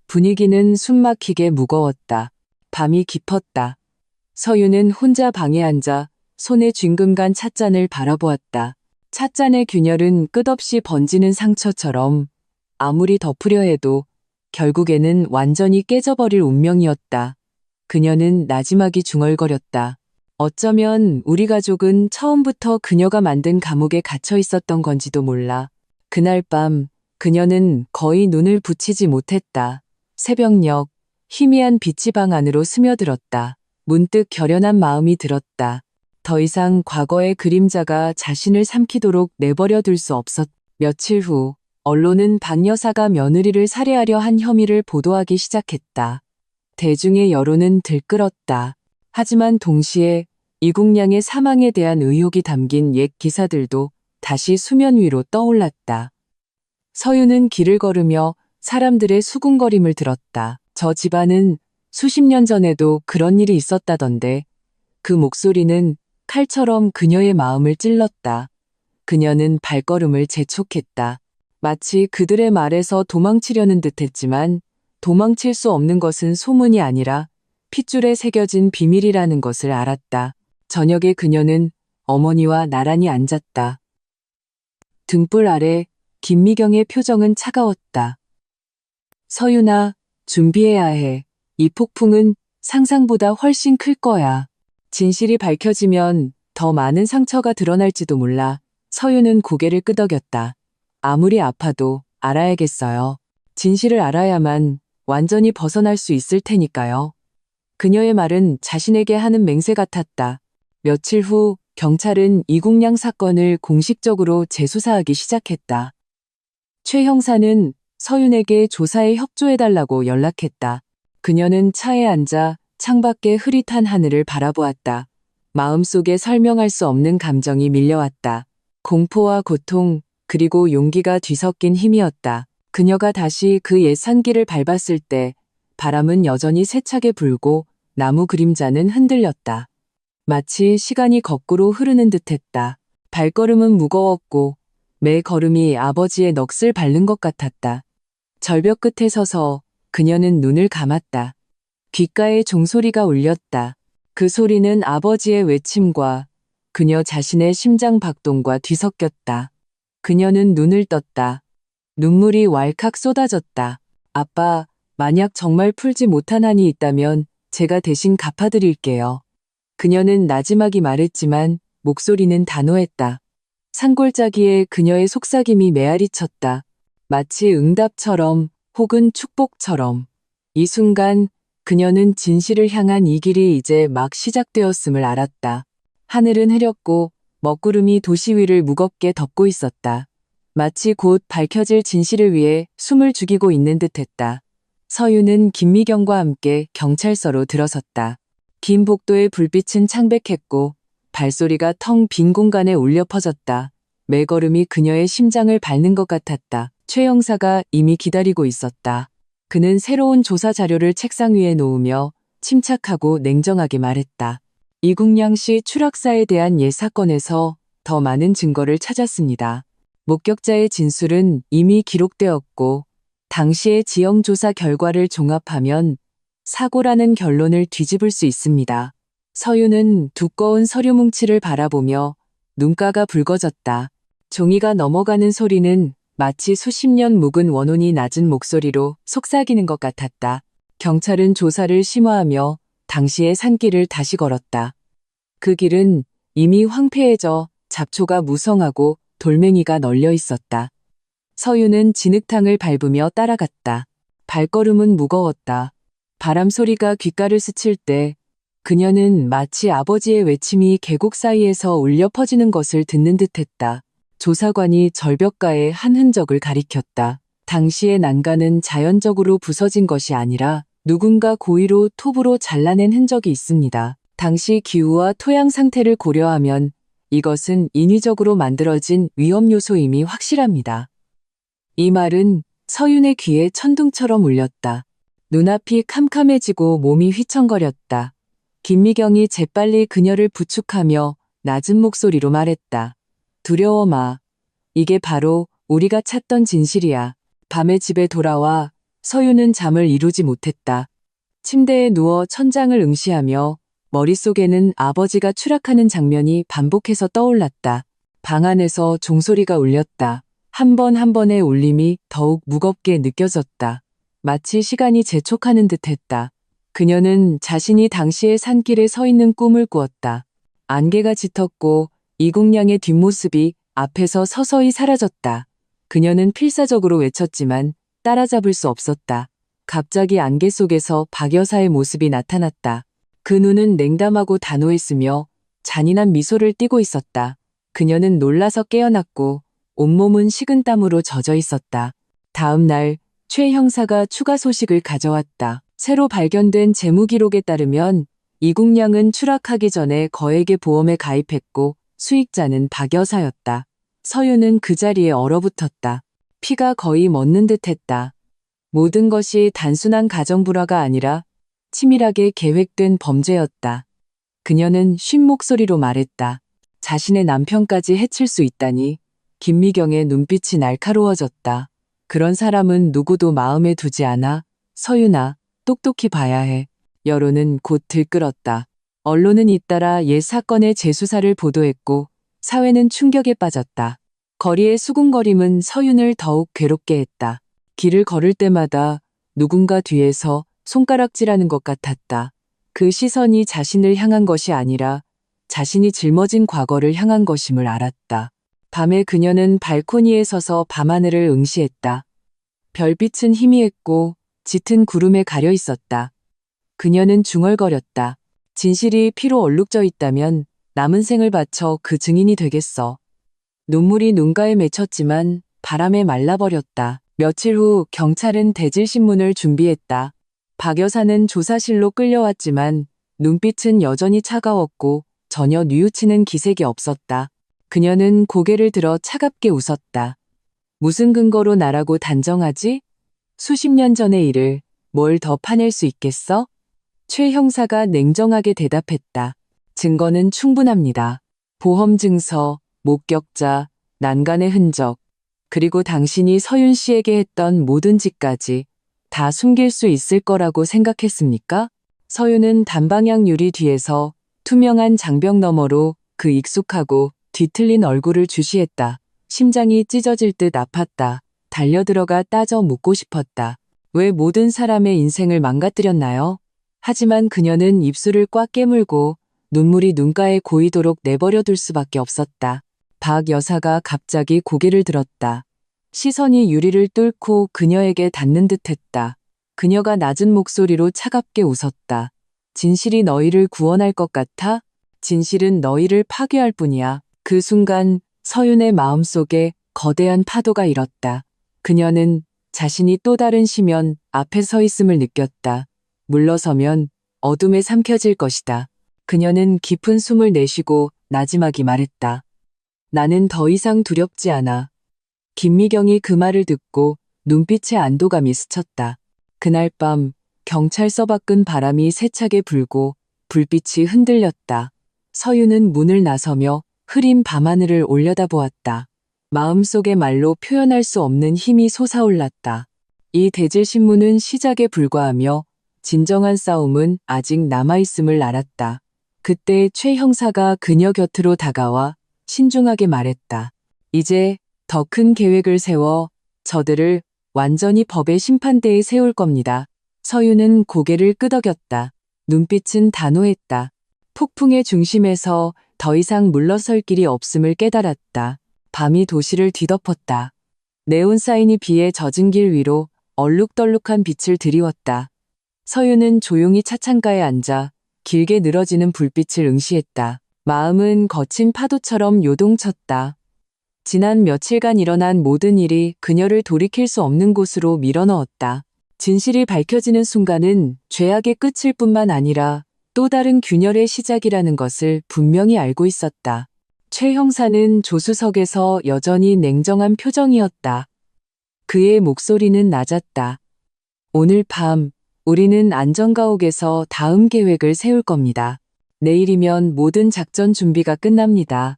분위기는 숨막히게 무거웠다. 밤이 깊었다. 서유는 혼자 방에 앉아 손에 쥔금간 찻잔을 바라보았다. 찻잔의 균열은 끝없이 번지는 상처처럼 아무리 덮으려 해도 결국에는 완전히 깨져버릴 운명이었다. 그녀는 나지막이 중얼거렸다. 어쩌면 우리 가족은 처음부터 그녀가 만든 감옥에 갇혀 있었던 건지도 몰라. 그날 밤 그녀는 거의 눈을 붙이지 못했다. 새벽녘 희미한 빛이 방 안으로 스며들었다. 문득 결연한 마음이 들었다. 더 이상 과거의 그림자가 자신을 삼키도록 내버려 둘 수 없었. 며칠 후 언론은 박 여사가 며느리를 살해하려 한 혐의를 보도하기 시작했다. 대중의 여론은 들끓었다. 하지만 동시에 이국량의 사망에 대한 의혹이 담긴 옛 기사들도 다시 수면 위로 떠올랐다. 서유는 길을 걸으며 사람들의 수군거림을 들었다. 저 집안은 수십 년 전에도 그런 일이 있었다던데. 그 목소리는 칼처럼 그녀의 마음을 찔렀다. 그녀는 발걸음을 재촉했다. 마치 그들의 말에서 도망치려는 듯했지만 도망칠 수 없는 것은 소문이 아니라 핏줄에 새겨진 비밀이라는 것을 알았다. 저녁에 그녀는 어머니와 나란히 앉았다. 등불 아래 김미경의 표정은 차가웠다. 서윤아, 준비해야 해. 이 폭풍은 상상보다 훨씬 클 거야. 진실이 밝혀지면 더 많은 상처가 드러날지도 몰라. 서윤은 고개를 끄덕였다. 아무리 아파도 알아야겠어요. 진실을 알아야만 완전히 벗어날 수 있을 테니까요. 그녀의 말은 자신에게 하는 맹세 같았다. 며칠 후 경찰은 이국량 사건을 공식적으로 재수사하기 시작했다. 최 형사는 서윤에게 조사에 협조해달라고 연락했다. 그녀는 차에 앉아 창밖의 흐릿한 하늘을 바라보았다. 마음속에 설명할 수 없는 감정이 밀려왔다. 공포와 고통, 그리고 용기가 뒤섞인 힘이었다. 그녀가 다시 그 옛 산길을 밟았을 때 바람은 여전히 세차게 불고 나무 그림자는 흔들렸다. 마치 시간이 거꾸로 흐르는 듯했다. 발걸음은 무거웠고 매 걸음이 아버지의 넋을 밟는 것 같았다. 절벽 끝에 서서 그녀는 눈을 감았다. 귓가에 종소리가 울렸다. 그 소리는 아버지의 외침과 그녀 자신의 심장 박동과 뒤섞였다. 그녀는 눈을 떴다. 눈물이 왈칵 쏟아졌다. 아빠, 만약 정말 풀지 못한 한이 있다면 제가 대신 갚아드릴게요. 그녀는 나지막이 말했지만 목소리는 단호했다. 산골짜기에 그녀의 속삭임이 메아리쳤다. 마치 응답처럼 혹은 축복처럼. 이 순간 그녀는 진실을 향한 이 길이 이제 막 시작되었음을 알았다. 하늘은 흐렸고 먹구름이 도시 위를 무겁게 덮고 있었다. 마치 곧 밝혀질 진실을 위해 숨을 죽이고 있는 듯했다. 서유는 김미경과 함께 경찰서로 들어섰다. 긴 복도의 불빛은 창백했고 발소리가 텅 빈 공간에 울려 퍼졌다. 매 걸음이 그녀의 심장을 밟는 것 같았다. 최 형사가 이미 기다리고 있었다. 그는 새로운 조사 자료를 책상 위에 놓으며 침착하고 냉정하게 말했다. 이국량 씨 추락사에 대한 옛 사건에서 더 많은 증거를 찾았습니다. 목격자의 진술은 이미 기록되었고 당시의 지형조사 결과를 종합하면 사고라는 결론을 뒤집을 수 있습니다. 서유는 두꺼운 서류 뭉치를 바라보며 눈가가 붉어졌다. 종이가 넘어가는 소리는 마치 수십 년 묵은 원혼이 낮은 목소리로 속삭이는 것 같았다. 경찰은 조사를 심화하며 당시의 산길을 다시 걸었다. 그 길은 이미 황폐해져 잡초가 무성하고 돌멩이가 널려 있었다. 서유는 진흙탕을 밟으며 따라갔다. 발걸음은 무거웠다. 바람 소리가 귓가를 스칠 때 그녀는 마치 아버지의 외침이 계곡 사이에서 울려 퍼지는 것을 듣는 듯했다. 조사관이 절벽가의 한 흔적을 가리켰다. 당시의 난간은 자연적으로 부서진 것이 아니라 누군가 고의로 톱으로 잘라낸 흔적이 있습니다. 당시 기후와 토양 상태를 고려하면 이것은 인위적으로 만들어진 위험 요소임이 확실합니다. 이 말은 서윤의 귀에 천둥처럼 울렸다. 눈앞이 캄캄해지고 몸이 휘청거렸다. 김미경이 재빨리 그녀를 부축하며 낮은 목소리로 말했다. 두려워 마. 이게 바로 우리가 찾던 진실이야. 밤에 집에 돌아와 서유는 잠을 이루지 못했다. 침대에 누워 천장을 응시하며 머릿속에는 아버지가 추락하는 장면이 반복해서 떠올랐다. 방 안에서 종소리가 울렸다. 한 번 한 번의 울림이 더욱 무겁게 느껴졌다. 마치 시간이 재촉하는 듯했다. 그녀는 자신이 당시의 산길에 서 있는 꿈을 꾸었다. 안개가 짙었고 이국량의 뒷모습이 앞에서 서서히 사라졌다. 그녀는 필사적으로 외쳤지만 따라잡을 수 없었다. 갑자기 안개 속에서 박 여사의 모습이 나타났다. 그 눈은 냉담하고 단호했으며 잔인한 미소를 띠고 있었다. 그녀는 놀라서 깨어났고 온몸은 식은땀으로 젖어 있었다. 다음 날 최 형사가 추가 소식을 가져왔다. 새로 발견된 재무기록에 따르면 이국량은 추락하기 전에 거액의 보험에 가입했고 수익자는 박 여사였다. 서유는 그 자리에 얼어붙었다. 피가 거의 멎는 듯했다. 모든 것이 단순한 가정불화가 아니라 치밀하게 계획된 범죄였다. 그녀는 쉰 목소리로 말했다. 자신의 남편까지 해칠 수 있다니. 김미경의 눈빛이 날카로워졌다. 그런 사람은 누구도 마음에 두지 않아. 서유나, 똑똑히 봐야 해. 여론은 곧 들끓었다. 언론은 잇따라 옛 사건의 재수사를 보도했고 사회는 충격에 빠졌다. 거리의 수군거림은 서윤을 더욱 괴롭게 했다. 길을 걸을 때마다 누군가 뒤에서 손가락질하는 것 같았다. 그 시선이 자신을 향한 것이 아니라 자신이 짊어진 과거를 향한 것임을 알았다. 밤에 그녀는 발코니에 서서 밤하늘을 응시했다. 별빛은 희미했고 짙은 구름에 가려 있었다. 그녀는 중얼거렸다. 진실이 피로 얼룩져 있다면 남은 생을 바쳐 그 증인이 되겠어. 눈물이 눈가에 맺혔지만 바람에 말라버렸다. 며칠 후 경찰은 대질신문을 준비했다. 박 여사는 조사실로 끌려왔지만 눈빛은 여전히 차가웠고 전혀 뉘우치는 기색이 없었다. 그녀는 고개를 들어 차갑게 웃었다. 무슨 근거로 나라고 단정하지? 수십 년 전의 일을 뭘 더 파낼 수 있겠어? 최 형사가 냉정하게 대답했다. 증거는 충분합니다. 보험 증서, 목격자, 난간의 흔적, 그리고 당신이 서윤 씨에게 했던 모든 짓까지 다 숨길 수 있을 거라고 생각했습니까? 서윤은 단방향 유리 뒤에서 투명한 장벽 너머로 그 익숙하고 뒤틀린 얼굴을 주시했다. 심장이 찢어질 듯 아팠다. 달려들어가 따져 묻고 싶었다. 왜 모든 사람의 인생을 망가뜨렸나요? 하지만 그녀는 입술을 꽉 깨물고 눈물이 눈가에 고이도록 내버려둘 수밖에 없었다. 박 여사가 갑자기 고개를 들었다. 시선이 유리를 뚫고 그녀에게 닿는 듯했다. 그녀가 낮은 목소리로 차갑게 웃었다. 진실이 너희를 구원할 것 같아? 진실은 너희를 파괴할 뿐이야. 그 순간 서윤의 마음속에 거대한 파도가 일었다. 그녀는 자신이 또 다른 심연 앞에 서 있음을 느꼈다. 물러서면 어둠에 삼켜질 것이다. 그녀는 깊은 숨을 내쉬고 나지막이 말했다. 나는 더 이상 두렵지 않아. 김미경이 그 말을 듣고 눈빛에 안도감이 스쳤다. 그날 밤 경찰서 밖은 바람이 세차게 불고 불빛이 흔들렸다. 서윤은 문을 나서며 흐린 밤하늘을 올려다보았다. 마음속의 말로 표현할 수 없는 힘이 솟아올랐다. 이 대질신문은 시작에 불과하며 진정한 싸움은 아직 남아있음을 알았다. 그때 최 형사가 그녀 곁으로 다가와 신중하게 말했다. 이제 더 큰 계획을 세워 저들을 완전히 법의 심판대에 세울 겁니다. 서윤은 고개를 끄덕였다. 눈빛은 단호했다. 폭풍의 중심에서 더 이상 물러설 길이 없음을 깨달았다. 밤이 도시를 뒤덮었다. 네온사인이 비에 젖은 길 위로 얼룩덜룩한 빛을 드리웠다. 서윤은 조용히 차창가에 앉아 길게 늘어지는 불빛을 응시했다. 마음은 거친 파도처럼 요동쳤다. 지난 며칠간 일어난 모든 일이 그녀를 돌이킬 수 없는 곳으로 밀어넣었다. 진실이 밝혀지는 순간은 죄악의 끝일 뿐만 아니라 또 다른 균열의 시작이라는 것을 분명히 알고 있었다. 최 형사는 조수석에서 여전히 냉정한 표정이었다. 그의 목소리는 낮았다. 오늘 밤 우리는 안전가옥에서 다음 계획을 세울 겁니다. 내일이면 모든 작전 준비가 끝납니다.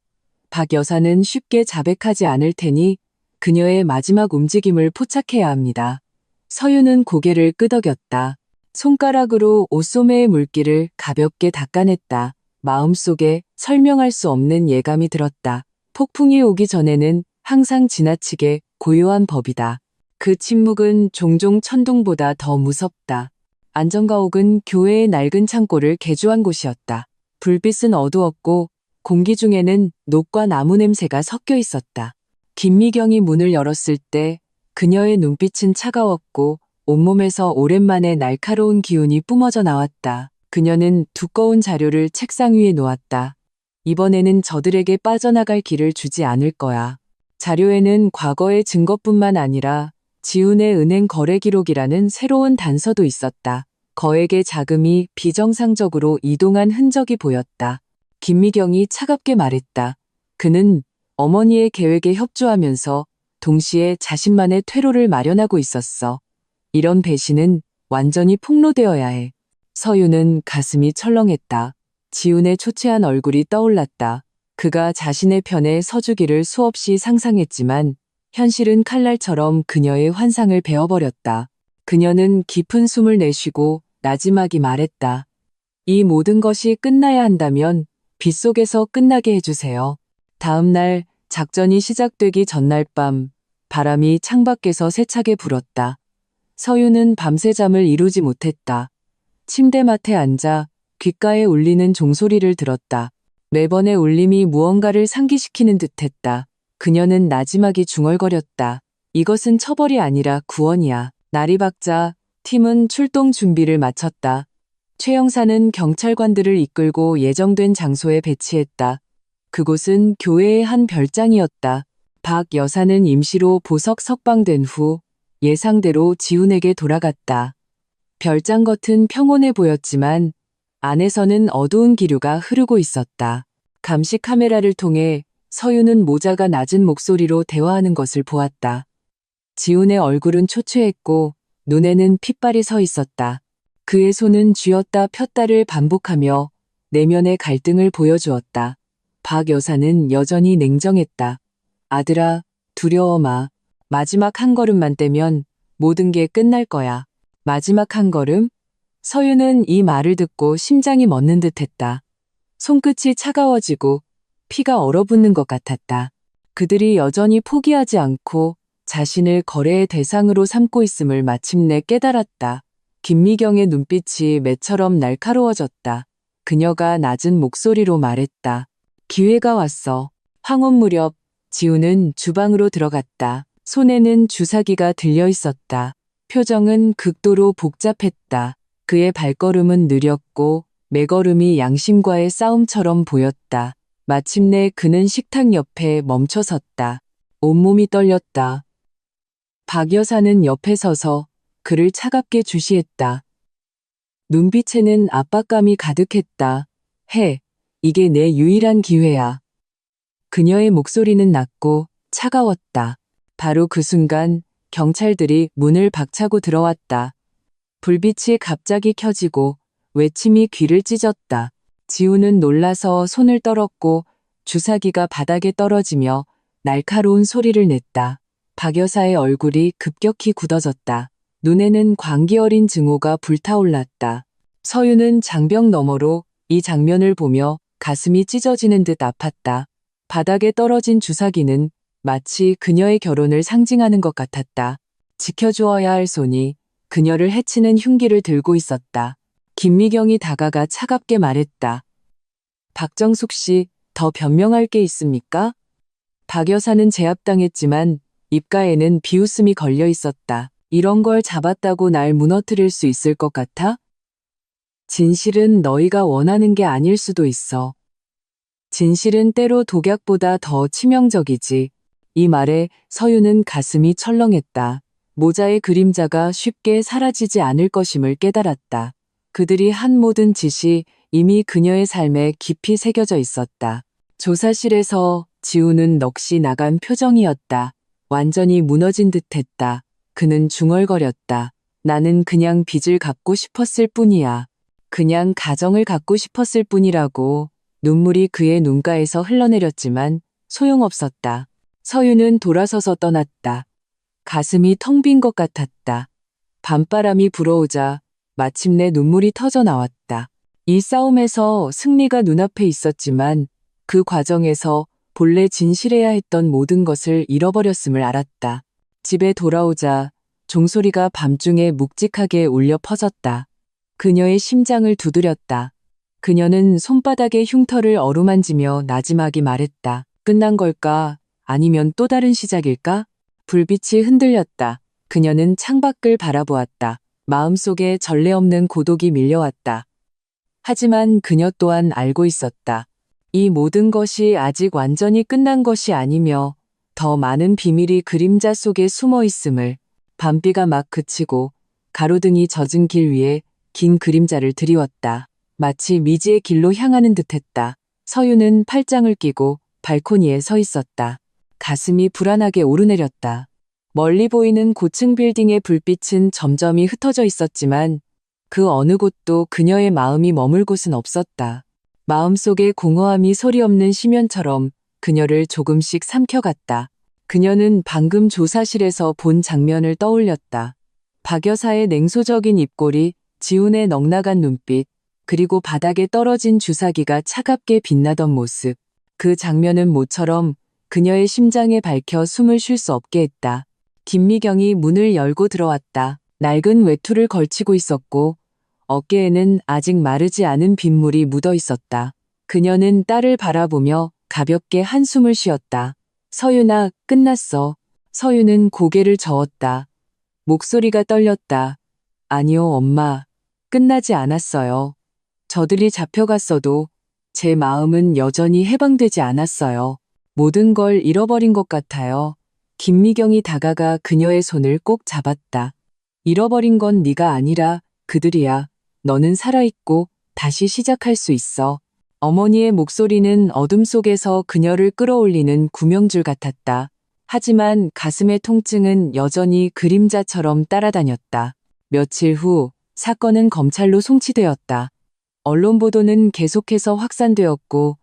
박 여사는 쉽게 자백하지 않을 테니 그녀의 마지막 움직임을 포착해야 합니다. 서윤은 고개를 끄덕였다. 손가락으로 옷소매의 물기를 가볍게 닦아냈다. 마음속에 설명할 수 없는 예감이 들었다. 폭풍이 오기 전에는 항상 지나치게 고요한 법이다. 그 침묵은 종종 천둥보다 더 무섭다. 안전가옥은 교회의 낡은 창고를 개조한 곳이었다. 불빛은 어두웠고 공기 중에는 녹과 나무 냄새가 섞여 있었다. 김미경이 문을 열었을 때 그녀의 눈빛은 차가웠고 온몸에서 오랜만에 날카로운 기운이 뿜어져 나왔다. 그녀는 두꺼운 자료를 책상 위에 놓았다. 이번에는 저들에게 빠져나갈 길을 주지 않을 거야. 자료에는 과거의 증거뿐만 아니라 지훈의 은행 거래 기록이라는 새로운 단서도 있었다. 거액의 자금이 비정상적으로 이동한 흔적이 보였다. 김미경이 차갑게 말했다. 그는 어머니의 계획에 협조하면서 동시에 자신만의 퇴로를 마련하고 있었어. 이런 배신은 완전히 폭로되어야 해. 서윤은 가슴이 철렁했다. 지훈의 초췌한 얼굴이 떠올랐다. 그가 자신의 편에 서주기를 수없이 상상했지만 현실은 칼날처럼 그녀의 환상을 베어버렸다. 그녀는 깊은 숨을 내쉬고 나지막이 말했다. 이 모든 것이 끝나야 한다면 빗속에서 끝나게 해주세요. 다음 날 작전이 시작되기 전날 밤 바람이 창밖에서 세차게 불었다. 서윤은 밤새 잠을 이루지 못했다. 침대맡에 앉아 귓가에 울리는 종소리를 들었다. 매번의 울림이 무언가를 상기시키는 듯했다. 그녀는 나지막이 중얼거렸다. 이것은 처벌이 아니라 구원이야. 날이 밝자 팀은 출동 준비를 마쳤다. 최 형사는 경찰관들을 이끌고 예정된 장소에 배치했다. 그곳은 교회의 한 별장이었다. 박 여사는 임시로 보석 석방된 후 예상대로 지훈에게 돌아갔다. 별장 겉은 평온해 보였지만 안에서는 어두운 기류가 흐르고 있었다. 감시 카메라를 통해 서윤은 모자가 낮은 목소리로 대화하는 것을 보았다. 지훈의 얼굴은 초췌했고 눈에는 핏발이 서 있었다. 그의 손은 쥐었다 폈다를 반복하며 내면의 갈등을 보여주었다. 박 여사는 여전히 냉정했다. 아들아, 두려워 마. 마지막 한 걸음만 떼면 모든 게 끝날 거야. 마지막 한 걸음? 서윤은 이 말을 듣고 심장이 멎는 듯했다. 손끝이 차가워지고 피가 얼어붙는 것 같았다. 그들이 여전히 포기하지 않고 자신을 거래의 대상으로 삼고 있음을 마침내 깨달았다. 김미경의 눈빛이 매처럼 날카로워졌다. 그녀가 낮은 목소리로 말했다. 기회가 왔어. 황혼 무렵 지훈은 주방으로 들어갔다. 손에는 주사기가 들려 있었다. 표정은 극도로 복잡했다. 그의 발걸음은 느렸고 매걸음이 양심과의 싸움처럼 보였다. 마침내 그는 식탁 옆에 멈춰 섰다. 온몸이 떨렸다. 박 여사는 옆에 서서 그를 차갑게 주시했다. 눈빛에는 압박감이 가득했다. 이게 내 유일한 기회야. 그녀의 목소리는 낮고 차가웠다. 바로 그 순간 경찰들이 문을 박차고 들어왔다. 불빛이 갑자기 켜지고 외침이 귀를 찢었다. 지훈은 놀라서 손을 떨었고 주사기가 바닥에 떨어지며 날카로운 소리를 냈다. 박 여사의 얼굴이 급격히 굳어졌다. 눈에는 광기 어린 증오가 불타올랐다. 서윤은 장벽 너머로 이 장면을 보며 가슴이 찢어지는 듯 아팠다. 바닥에 떨어진 주사기는 마치 그녀의 결혼을 상징하는 것 같았다. 지켜주어야 할 손이 그녀를 해치는 흉기를 들고 있었다. 김미경이 다가가 차갑게 말했다. 박정숙 씨, 더 변명할 게 있습니까? 박 여사는 제압당했지만 입가에는 비웃음이 걸려 있었다. 이런 걸 잡았다고 날 무너뜨릴 수 있을 것 같아? 진실은 너희가 원하는 게 아닐 수도 있어. 진실은 때로 독약보다 더 치명적이지. 이 말에 서윤은 가슴이 철렁했다. 모자의 그림자가 쉽게 사라지지 않을 것임을 깨달았다. 그들이 한 모든 짓이 이미 그녀의 삶에 깊이 새겨져 있었다. 조사실에서 지훈은 넋이 나간 표정이었다. 완전히 무너진 듯했다. 그는 중얼거렸다. 나는 그냥 빚을 갚고 싶었을 뿐이야. 그냥 가정을 갖고 싶었을 뿐이라고. 눈물이 그의 눈가에서 흘러내렸지만 소용없었다. 서유는 돌아서서 떠났다. 가슴이 텅 빈 것 같았다. 밤바람이 불어오자 마침내 눈물이 터져 나왔다. 이 싸움에서 승리가 눈앞에 있었지만 그 과정에서 본래 진실해야 했던 모든 것을 잃어버렸음을 알았다. 집에 돌아오자 종소리가 밤중에 묵직하게 울려 퍼졌다. 그녀의 심장을 두드렸다. 그녀는 손바닥에 흉터를 어루만지며 나지막이 말했다. 끝난 걸까? 아니면 또 다른 시작일까? 불빛이 흔들렸다. 그녀는 창밖을 바라보았다. 마음속에 전례 없는 고독이 밀려왔다. 하지만 그녀 또한 알고 있었다. 이 모든 것이 아직 완전히 끝난 것이 아니며 더 많은 비밀이 그림자 속에 숨어 있음을. 밤비가 막 그치고 가로등이 젖은 길 위에 긴 그림자를 드리웠다. 마치 미지의 길로 향하는 듯했다. 서유는 팔짱을 끼고 발코니에 서 있었다. 가슴이 불안하게 오르내렸다. 멀리 보이는 고층 빌딩의 불빛은 점점이 흩어져 있었지만 그 어느 곳도 그녀의 마음이 머물 곳은 없었다. 마음속의 공허함이 소리 없는 심연처럼 그녀를 조금씩 삼켜갔다. 그녀는 방금 조사실에서 본 장면을 떠올렸다. 박 여사의 냉소적인 입꼬리, 지훈의 넉나간 눈빛, 그리고 바닥에 떨어진 주사기가 차갑게 빛나던 모습. 그 장면은 모처럼 그녀의 심장에 밝혀 숨을 쉴 수 없게 했다. 김미경이 문을 열고 들어왔다. 낡은 외투를 걸치고 있었고 어깨에는 아직 마르지 않은 빗물이 묻어 있었다. 그녀는 딸을 바라보며 가볍게 한숨을 쉬었다. 서윤아, 끝났어. 서윤은 고개를 저었다. 목소리가 떨렸다. 아니요, 엄마. 끝나지 않았어요. 저들이 잡혀갔어도 제 마음은 여전히 해방되지 않았어요. 모든 걸 잃어버린 것 같아요. 김미경이 다가가 그녀의 손을 꼭 잡았다. 잃어버린 건 네가 아니라 그들이야. 너는 살아있고 다시 시작할 수 있어. 어머니의 목소리는 어둠 속에서 그녀를 끌어올리는 구명줄 같았다. 하지만 가슴의 통증은 여전히 그림자처럼 따라다녔다. 며칠 후 사건은 검찰로 송치되었다. 언론 보도는 계속해서 확산되었고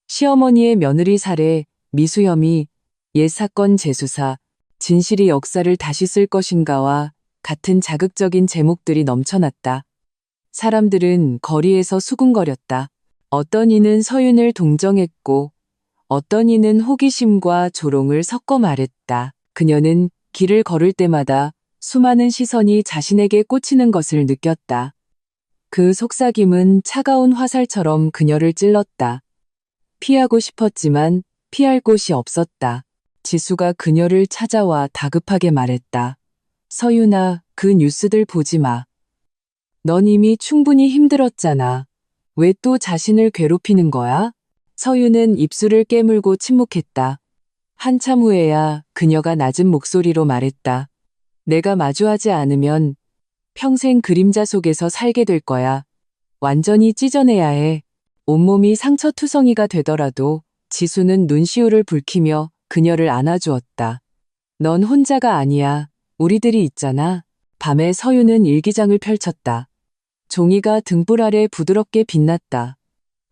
시어머니의 며느리 살해, 미수 혐의, 옛 사건 재수사, 진실이 역사를 다시 쓸 것인가와 같은 자극적인 제목들이 넘쳐났다. 사람들은 거리에서 수군거렸다. 어떤 이는 서윤을 동정했고 어떤 이는 호기심과 조롱을 섞어 말했다. 그녀는 길을 걸을 때마다 수많은 시선이 자신에게 꽂히는 것을 느꼈다. 그 속삭임은 차가운 화살처럼 그녀를 찔렀다. 피하고 싶었지만 피할 곳이 없었다. 지수가 그녀를 찾아와 다급하게 말했다. 서윤아, 그 뉴스들 보지 마. 넌 이미 충분히 힘들었잖아. 왜 또 자신을 괴롭히는 거야? 서윤은 입술을 깨물고 침묵했다. 한참 후에야 그녀가 낮은 목소리로 말했다. 내가 마주하지 않으면 평생 그림자 속에서 살게 될 거야. 완전히 찢어내야 해. 온몸이 상처투성이가 되더라도. 지수는 눈시울을 붉히며 그녀를 안아주었다. 넌 혼자가 아니야. 우리들이 있잖아. 밤에 서윤은 일기장을 펼쳤다. 종이가 등불 아래 부드럽게 빛났다.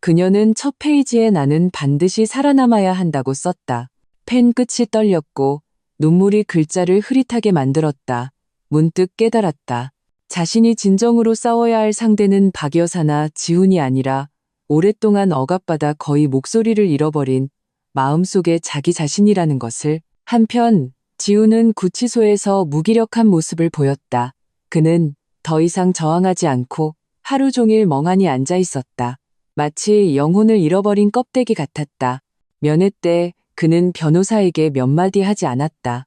그녀는 첫 페이지에 나는 반드시 살아남아야 한다고 썼다. 펜 끝이 떨렸고 눈물이 글자를 흐릿하게 만들었다. 문득 깨달았다. 자신이 진정으로 싸워야 할 상대는 박 여사나 지훈이 아니라 오랫동안 억압받아 거의 목소리를 잃어버린 마음속의 자기 자신이라는 것을. 한편 지훈은 구치소에서 무기력한 모습을 보였다. 그는 더 이상 저항하지 않고 하루 종일 멍하니 앉아 있었다. 마치 영혼을 잃어버린 껍데기 같았다. 면회 때 그는 변호사에게 몇 마디 하지 않았다.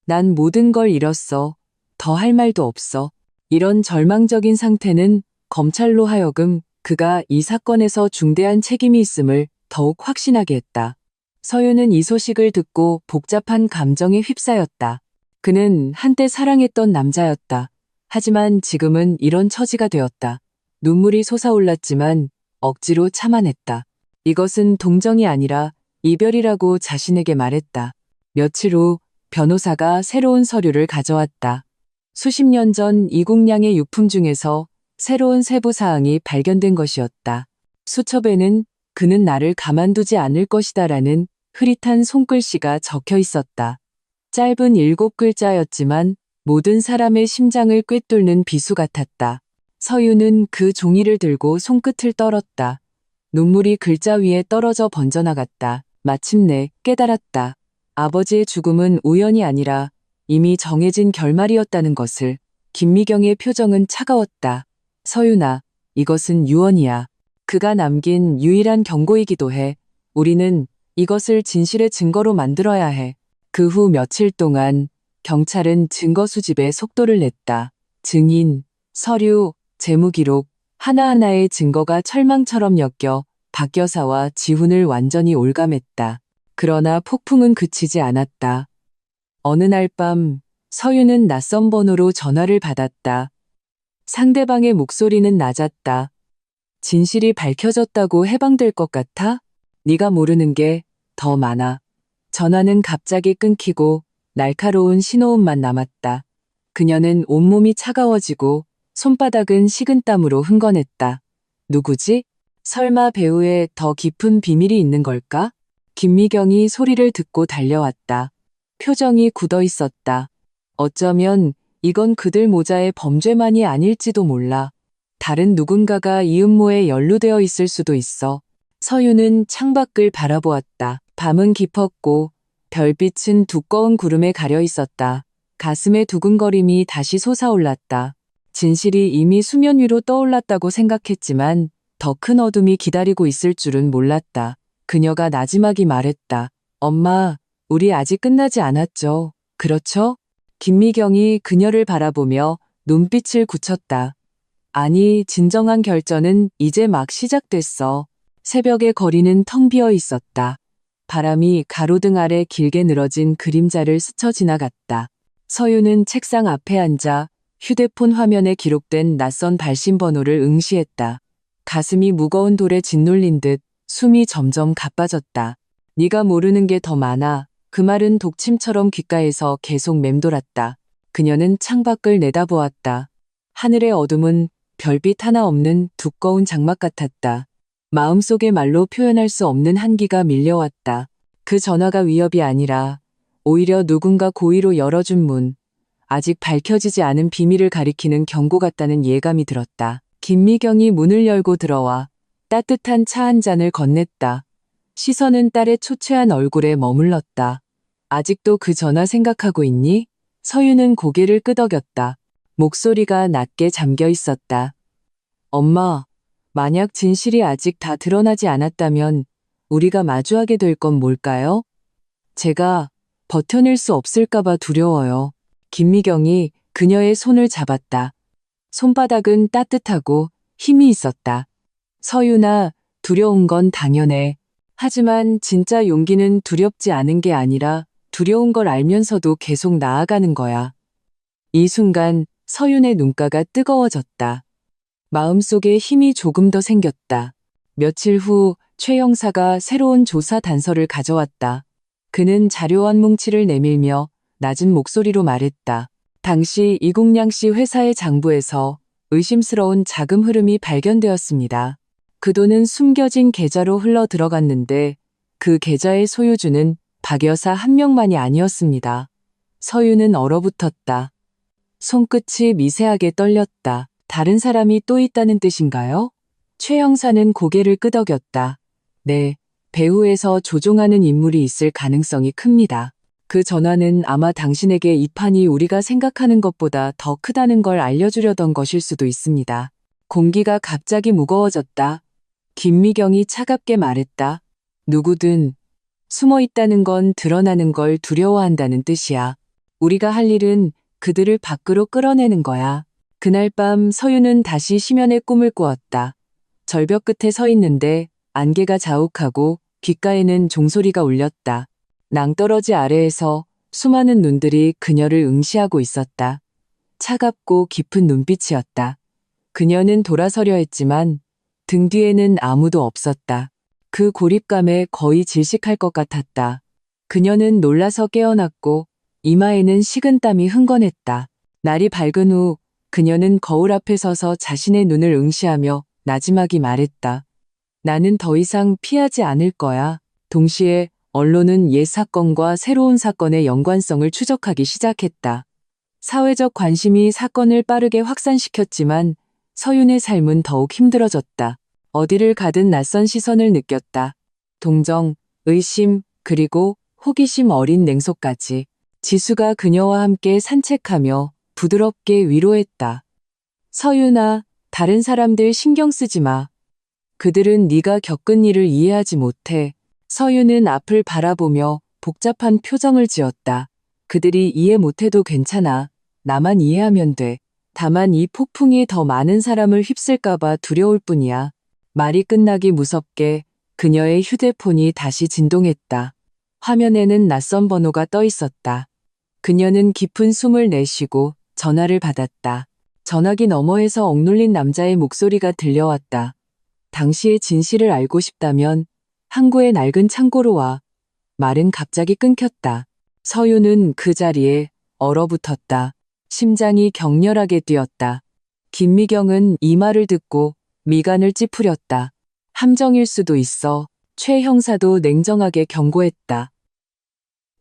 난 모든 걸 잃었어. 더 할 말도 없어. 이런 절망적인 상태는 검찰로 하여금 그가 이 사건에서 중대한 책임이 있음을 더욱 확신하게 했다. 서윤은 이 소식을 듣고 복잡한 감정에 휩싸였다. 그는 한때 사랑했던 남자였다. 하지만 지금은 이런 처지가 되었다. 눈물이 솟아올랐지만 억지로 참아냈다. 이것은 동정이 아니라 이별이라고 자신에게 말했다. 며칠 후 변호사가 새로운 서류를 가져왔다. 수십 년 전 이국량의 유품 중에서 새로운 세부 사항이 발견된 것이었다. 수첩에는 그는 나를 가만두지 않을 것이다라는 흐릿한 손글씨가 적혀 있었다. 짧은 7글자였지만 모든 사람의 심장을 꿰뚫는 비수 같았다. 서유는 그 종이를 들고 손끝을 떨었다. 눈물이 글자 위에 떨어져 번져나갔다. 마침내 깨달았다. 아버지의 죽음은 우연이 아니라 이미 정해진 결말이었다는 것을. 김미경의 표정은 차가웠다. 서윤아, 이것은 유언이야. 그가 남긴 유일한 경고이기도 해. 우리는 이것을 진실의 증거로 만들어야 해. 그 후 며칠 동안 경찰은 증거 수집에 속도를 냈다. 증인, 서류, 재무기록, 하나하나의 증거가 철망처럼 엮여 박 여사와 지훈을 완전히 올감했다. 그러나 폭풍은 그치지 않았다. 어느 날 밤 서유는 낯선 번호로 전화를 받았다. 상대방의 목소리는 낮았다. 진실이 밝혀졌다고 해방될 것 같아? 네가 모르는 게 더 많아. 전화는 갑자기 끊기고 날카로운 신호음만 남았다. 그녀는 온몸이 차가워지고 손바닥은 식은땀으로 흥건했다. 누구지? 설마 배우에 더 깊은 비밀이 있는 걸까? 김미경이 소리를 듣고 달려왔다. 표정이 굳어 있었다. 어쩌면 이건 그들 모자의 범죄만이 아닐지도 몰라. 다른 누군가가 이 음모에 연루되어 있을 수도 있어. 서유는 창밖을 바라보았다. 밤은 깊었고 별빛은 두꺼운 구름에 가려 있었다. 가슴의 두근거림이 다시 솟아올랐다. 진실이 이미 수면 위로 떠올랐다고 생각했지만 더 큰 어둠이 기다리고 있을 줄은 몰랐다. 그녀가 나지막이 말했다. 엄마, 우리 아직 끝나지 않았죠. 그렇죠? 김미경이 그녀를 바라보며 눈빛을 굳혔다. 아니, 진정한 결전은 이제 막 시작됐어. 새벽의 거리는 텅 비어 있었다. 바람이 가로등 아래 길게 늘어진 그림자를 스쳐 지나갔다. 서유는 책상 앞에 앉아 휴대폰 화면에 기록된 낯선 발신 번호를 응시했다. 가슴이 무거운 돌에 짓눌린 듯 숨이 점점 가빠졌다. 네가 모르는 게 더 많아. 그 말은 독침처럼 귓가에서 계속 맴돌았다. 그녀는 창밖을 내다보았다. 하늘의 어둠은 별빛 하나 없는 두꺼운 장막 같았다. 마음속의 말로 표현할 수 없는 한기가 밀려왔다. 그 전화가 위협이 아니라 오히려 누군가 고의로 열어준 문, 아직 밝혀지지 않은 비밀을 가리키는 경고 같다는 예감이 들었다. 김미경이 문을 열고 들어와 따뜻한 차 한 잔을 건넸다. 시선은 딸의 초췌한 얼굴에 머물렀다. 아직도 그 전화 생각하고 있니? 서유는 고개를 끄덕였다. 목소리가 낮게 잠겨 있었다. 엄마, 만약 진실이 아직 다 드러나지 않았다면 우리가 마주하게 될 건 뭘까요? 제가 버텨낼 수 없을까봐 두려워요. 김미경이 그녀의 손을 잡았다. 손바닥은 따뜻하고 힘이 있었다. 서유나, 두려운 건 당연해. 하지만 진짜 용기는 두렵지 않은 게 아니라 두려운 걸 알면서도 계속 나아가는 거야. 이 순간 서윤의 눈가가 뜨거워졌다. 마음속에 힘이 조금 더 생겼다. 며칠 후 최 형사가 새로운 조사 단서를 가져왔다. 그는 자료 한 뭉치를 내밀며 낮은 목소리로 말했다. 당시 이국량 씨 회사의 장부에서 의심스러운 자금 흐름이 발견되었습니다. 그 돈은 숨겨진 계좌로 흘러 들어갔는데 그 계좌의 소유주는 박 여사 한 명만이 아니었습니다. 서유는 얼어붙었다. 손끝이 미세하게 떨렸다. 다른 사람이 또 있다는 뜻인가요? 최 형사는 고개를 끄덕였다. 네, 배후에서 조종하는 인물이 있을 가능성이 큽니다. 그 전화는 아마 당신에게 이 판이 우리가 생각하는 것보다 더 크다는 걸 알려주려던 것일 수도 있습니다. 공기가 갑자기 무거워졌다. 김미경이 차갑게 말했다. 누구든 숨어 있다는 건 드러나는 걸 두려워한다는 뜻이야. 우리가 할 일은 그들을 밖으로 끌어내는 거야. 그날 밤 서유는 다시 심연의 꿈을 꾸었다. 절벽 끝에 서 있는데 안개가 자욱하고 귓가에는 종소리가 울렸다. 낭떠러지 아래에서 수많은 눈들이 그녀를 응시하고 있었다. 차갑고 깊은 눈빛이었다. 그녀는 돌아서려 했지만 등 뒤에는 아무도 없었다. 그 고립감에 거의 질식할 것 같았다. 그녀는 놀라서 깨어났고 이마에는 식은땀이 흥건했다. 날이 밝은 후 그녀는 거울 앞에 서서 자신의 눈을 응시하며 나지막이 말했다. 나는 더 이상 피하지 않을 거야. 동시에 언론은 옛 사건과 새로운 사건의 연관성을 추적하기 시작했다. 사회적 관심이 사건을 빠르게 확산시켰지만 서윤의 삶은 더욱 힘들어졌다. 어디를 가든 낯선 시선을 느꼈다. 동정, 의심, 그리고 호기심 어린 냉소까지. 지수가 그녀와 함께 산책하며 부드럽게 위로했다. 서윤아, 다른 사람들 신경 쓰지 마. 그들은 네가 겪은 일을 이해하지 못해. 서윤은 앞을 바라보며 복잡한 표정을 지었다. 그들이 이해 못해도 괜찮아. 나만 이해하면 돼. 다만 이 폭풍이 더 많은 사람을 휩쓸까봐 두려울 뿐이야. 말이 끝나기 무섭게 그녀의 휴대폰이 다시 진동했다. 화면에는 낯선 번호가 떠 있었다. 그녀는 깊은 숨을 내쉬고 전화를 받았다. 전화기 너머에서 억눌린 남자의 목소리가 들려왔다. 당시의 진실을 알고 싶다면 항구의 낡은 창고로 와. 말은 갑자기 끊겼다. 서윤은 그 자리에 얼어붙었다. 심장이 격렬하게 뛰었다. 김미경은 이 말을 듣고 미간을 찌푸렸다. 함정일 수도 있어. 최 형사도 냉정하게 경고했다.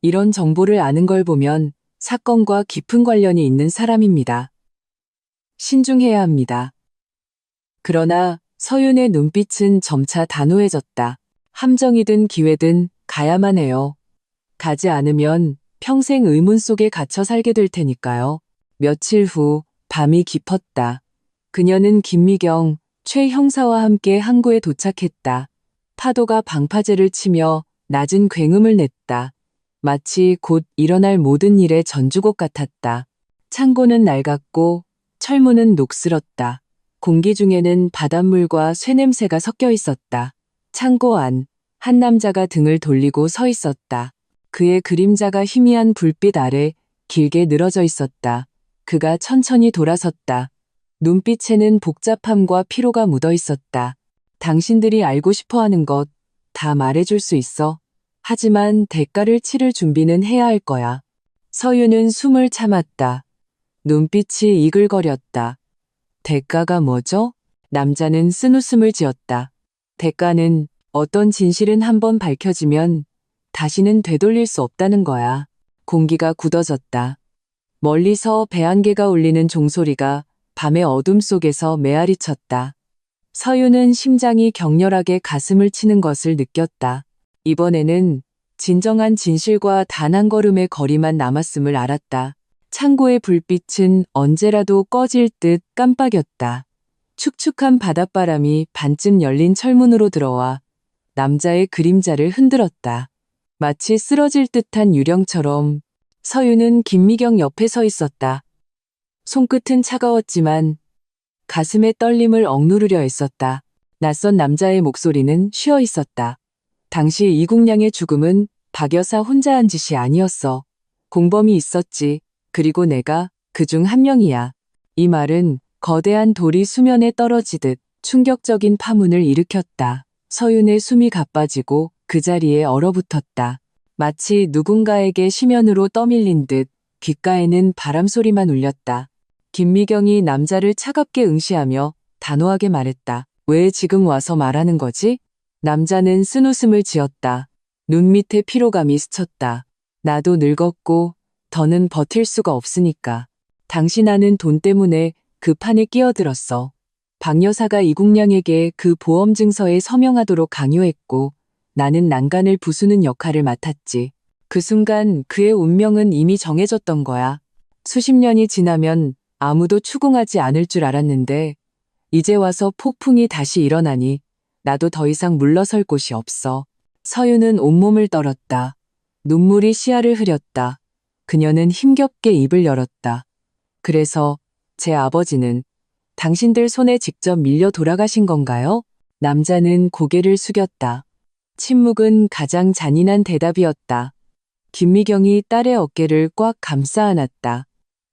이런 정보를 아는 걸 보면 사건과 깊은 관련이 있는 사람입니다. 신중해야 합니다. 그러나 서윤의 눈빛은 점차 단호해졌다. 함정이든 기회든 가야만 해요. 가지 않으면 평생 의문 속에 갇혀 살게 될 테니까요. 며칠 후 밤이 깊었다. 그녀는 김미경, 최 형사와 함께 항구에 도착했다. 파도가 방파제를 치며 낮은 굉음을 냈다. 마치 곧 일어날 모든 일의 전주곡 같았다. 창고는 낡았고 철문은 녹슬었다. 공기 중에는 바닷물과 쇠냄새가 섞여 있었다. 창고 안, 한 남자가 등을 돌리고 서 있었다. 그의 그림자가 희미한 불빛 아래 길게 늘어져 있었다. 그가 천천히 돌아섰다. 눈빛에는 복잡함과 피로가 묻어 있었다. 당신들이 알고 싶어 하는 것 다 말해줄 수 있어. 하지만 대가를 치를 준비는 해야 할 거야. 서윤은 숨을 참았다. 눈빛이 이글거렸다. 대가가 뭐죠? 남자는 쓴웃음을 지었다. 대가는 어떤 진실은 한번 밝혀지면 다시는 되돌릴 수 없다는 거야. 공기가 굳어졌다. 멀리서 배안개가 울리는 종소리가 밤의 어둠 속에서 메아리 쳤다. 서윤은 심장이 격렬하게 가슴을 치는 것을 느꼈다. 이번에는 진정한 진실과 단 한 걸음의 거리만 남았음을 알았다. 창고의 불빛은 언제라도 꺼질 듯 깜빡였다. 축축한 바닷바람이 반쯤 열린 철문으로 들어와 남자의 그림자를 흔들었다. 마치 쓰러질 듯한 유령처럼 서윤은 김미경 옆에 서 있었다. 손끝은 차가웠지만 가슴의 떨림을 억누르려 했었다. 낯선 남자의 목소리는 쉬어 있었다. 당시 이국량의 죽음은 박 여사 혼자 한 짓이 아니었어. 공범이 있었지. 그리고 내가 그 중 한 명이야. 이 말은 거대한 돌이 수면에 떨어지듯 충격적인 파문을 일으켰다. 서윤의 숨이 가빠지고 그 자리에 얼어붙었다. 마치 누군가에게 심연으로 떠밀린 듯 귓가에는 바람 소리만 울렸다. 김미경이 남자를 차갑게 응시하며 단호하게 말했다. 왜 지금 와서 말하는 거지? 남자는 쓴웃음을 지었다. 눈 밑에 피로감이 스쳤다. 나도 늙었고 더는 버틸 수가 없으니까. 당신아는 돈 때문에 그 판에 끼어들었어. 박 여사가 이국량에게 그 보험 증서에 서명하도록 강요했고 나는 난간을 부수는 역할을 맡았지. 그 순간 그의 운명은 이미 정해졌던 거야. 수십 년이 지나면 아무도 추궁하지 않을 줄 알았는데 이제 와서 폭풍이 다시 일어나니 나도 더 이상 물러설 곳이 없어. 서윤은 온몸을 떨었다. 눈물이 시야를 흐렸다. 그녀는 힘겹게 입을 열었다. 그래서 제 아버지는 당신들 손에 직접 밀려 돌아가신 건가요? 남자는 고개를 숙였다. 침묵은 가장 잔인한 대답이었다. 김미경이 딸의 어깨를 꽉 감싸 안았다.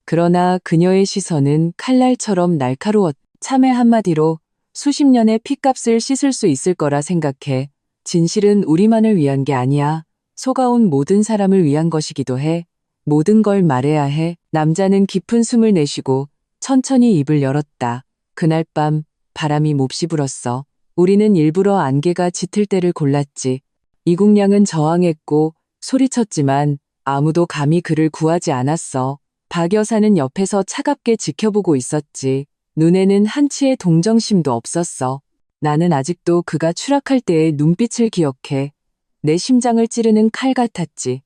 그러나 그녀의 시선은 칼날처럼 날카로웠다. 참회 한마디로 수십 년의 핏값을 씻을 수 있을 거라 생각해. 진실은 우리만을 위한 게 아니야. 속아온 모든 사람을 위한 것이기도 해. 모든 걸 말해야 해. 남자는 깊은 숨을 내쉬고 천천히 입을 열었다. 그날 밤 바람이 몹시 불었어. 우리는 일부러 안개가 짙을 때를 골랐지. 이국량은 저항했고 소리쳤지만 아무도 감히 그를 구하지 않았어. 박 여사는 옆에서 차갑게 지켜보고 있었지. 눈에는 한치의 동정심도 없었어. 나는 아직도 그가 추락할 때의 눈빛을 기억해. 내 심장을 찌르는 칼 같았지.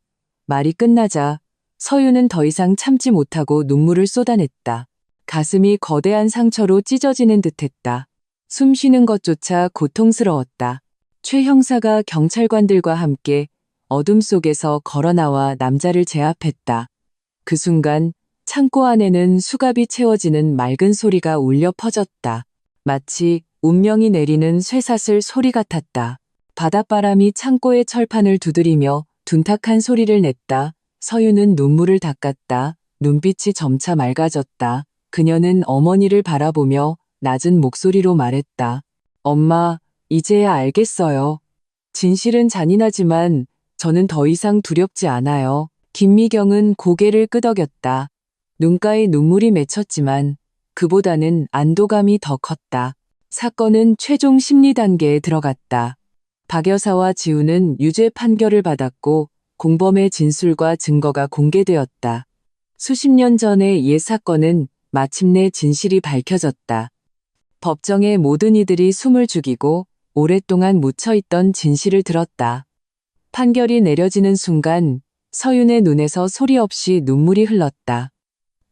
말이 끝나자 서유는 더 이상 참지 못하고 눈물을 쏟아냈다. 가슴이 거대한 상처로 찢어지는 듯했다. 숨 쉬는 것조차 고통스러웠다. 최 형사가 경찰관들과 함께 어둠 속에서 걸어나와 남자를 제압했다. 그 순간 창고 안에는 수갑이 채워지는 맑은 소리가 울려 퍼졌다. 마치 운명이 내리는 쇠사슬 소리 같았다. 바닷바람이 창고의 철판을 두드리며 둔탁한 소리를 냈다. 서유는 눈물을 닦았다. 눈빛이 점차 맑아졌다. 그녀는 어머니를 바라보며 낮은 목소리로 말했다. 엄마, 이제야 알겠어요. 진실은 잔인하지만 저는 더 이상 두렵지 않아요. 김미경은 고개를 끄덕였다. 눈가에 눈물이 맺혔지만 그보다는 안도감이 더 컸다. 사건은 최종 심리 단계에 들어갔다. 박 여사와 지우는 유죄 판결을 받았고 공범의 진술과 증거가 공개되었다. 수십 년 전의 옛 사건은 마침내 진실이 밝혀졌다. 법정의 모든 이들이 숨을 죽이고 오랫동안 묻혀있던 진실을 들었다. 판결이 내려지는 순간 서윤의 눈에서 소리 없이 눈물이 흘렀다.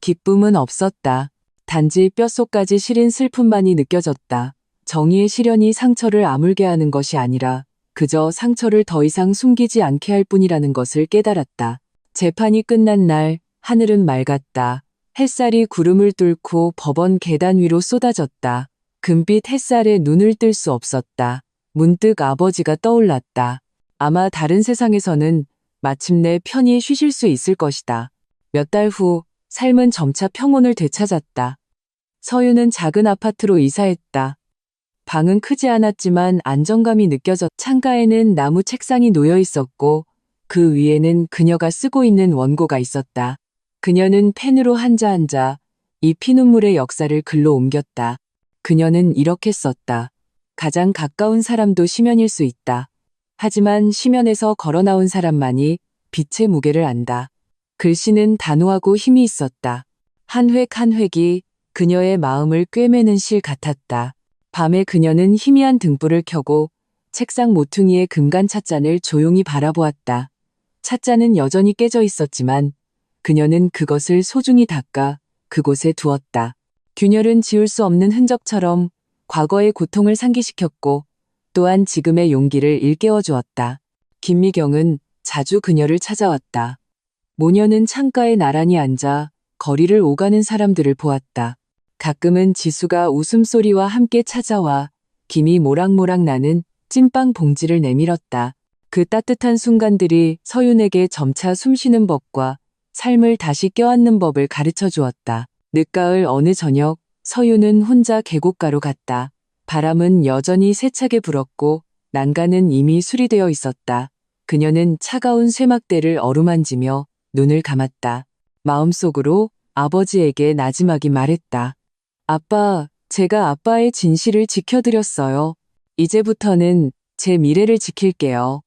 기쁨은 없었다. 단지 뼛속까지 시린 슬픔만이 느껴졌다. 정의의 시련이 상처를 아물게 하는 것이 아니라 그저 상처를 더 이상 숨기지 않게 할 뿐이라는 것을 깨달았다. 재판이 끝난 날 하늘은 맑았다. 햇살이 구름을 뚫고 법원 계단 위로 쏟아졌다. 금빛 햇살에 눈을 뜰 수 없었다. 문득 아버지가 떠올랐다. 아마 다른 세상에서는 마침내 편히 쉬실 수 있을 것이다. 몇 달 후 삶은 점차 평온을 되찾았다. 서유는 작은 아파트로 이사했다. 방은 크지 않았지만 안정감이 느껴졌. 창가에는 나무 책상이 놓여 있었고 그 위에는 그녀가 쓰고 있는 원고가 있었다. 그녀는 펜으로 한자 이 피눈물의 역사를 글로 옮겼다. 그녀는 이렇게 썼다. 가장 가까운 사람도 심연일 수 있다. 하지만 심연에서 걸어나온 사람만이 빛의 무게를 안다. 글씨는 단호하고 힘이 있었다. 한 획 한 획이 그녀의 마음을 꿰매는 실 같았다. 밤에 그녀는 희미한 등불을 켜고 책상 모퉁이의 금간 찻잔을 조용히 바라보았다. 찻잔은 여전히 깨져 있었지만 그녀는 그것을 소중히 닦아 그곳에 두었다. 균열은 지울 수 없는 흔적처럼 과거의 고통을 상기시켰고 또한 지금의 용기를 일깨워 주었다. 김미경은 자주 그녀를 찾아왔다. 모녀는 창가에 나란히 앉아 거리를 오가는 사람들을 보았다. 가끔은 지수가 웃음소리와 함께 찾아와 김이 모락모락 나는 찐빵 봉지를 내밀었다. 그 따뜻한 순간들이 서윤에게 점차 숨쉬는 법과 삶을 다시 껴안는 법을 가르쳐 주었다. 늦가을 어느 저녁 서윤은 혼자 계곡가로 갔다. 바람은 여전히 세차게 불었고 난간은 이미 수리되어 있었다. 그녀는 차가운 쇠막대를 어루만지며 눈을 감았다. 마음속으로 아버지에게 나지막이 말했다. 아빠, 제가 아빠의 진실을 지켜드렸어요. 이제부터는 제 미래를 지킬게요.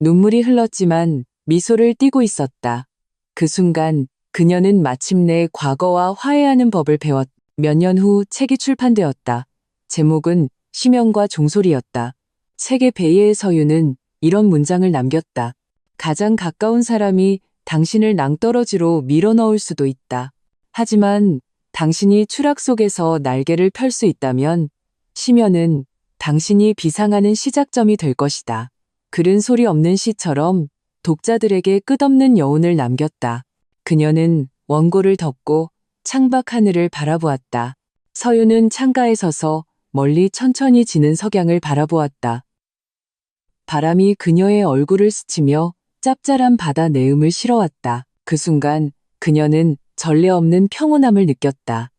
눈물이 흘렀지만 미소를 띠고 있었다. 그 순간 그녀는 마침내 과거와 화해하는 법을 배웠다. 몇 년 후 책이 출판되었다. 제목은 심연과 종소리였다. 책의 베이에 서유는 이런 문장을 남겼다. 가장 가까운 사람이 당신을 낭떠러지로 밀어넣을 수도 있다. 하지만 당신이 추락 속에서 날개를 펼 수 있다면 심연은 당신이 비상하는 시작점이 될 것이다. 글은 소리 없는 시처럼 독자들에게 끝없는 여운을 남겼다. 그녀는 원고를 덮고 창밖 하늘을 바라보았다. 서유는 창가에 서서 멀리 천천히 지는 석양을 바라보았다. 바람이 그녀의 얼굴을 스치며 짭짤한 바다 내음을 실어왔다. 그 순간 그녀는 전례 없는 평온함을 느꼈다.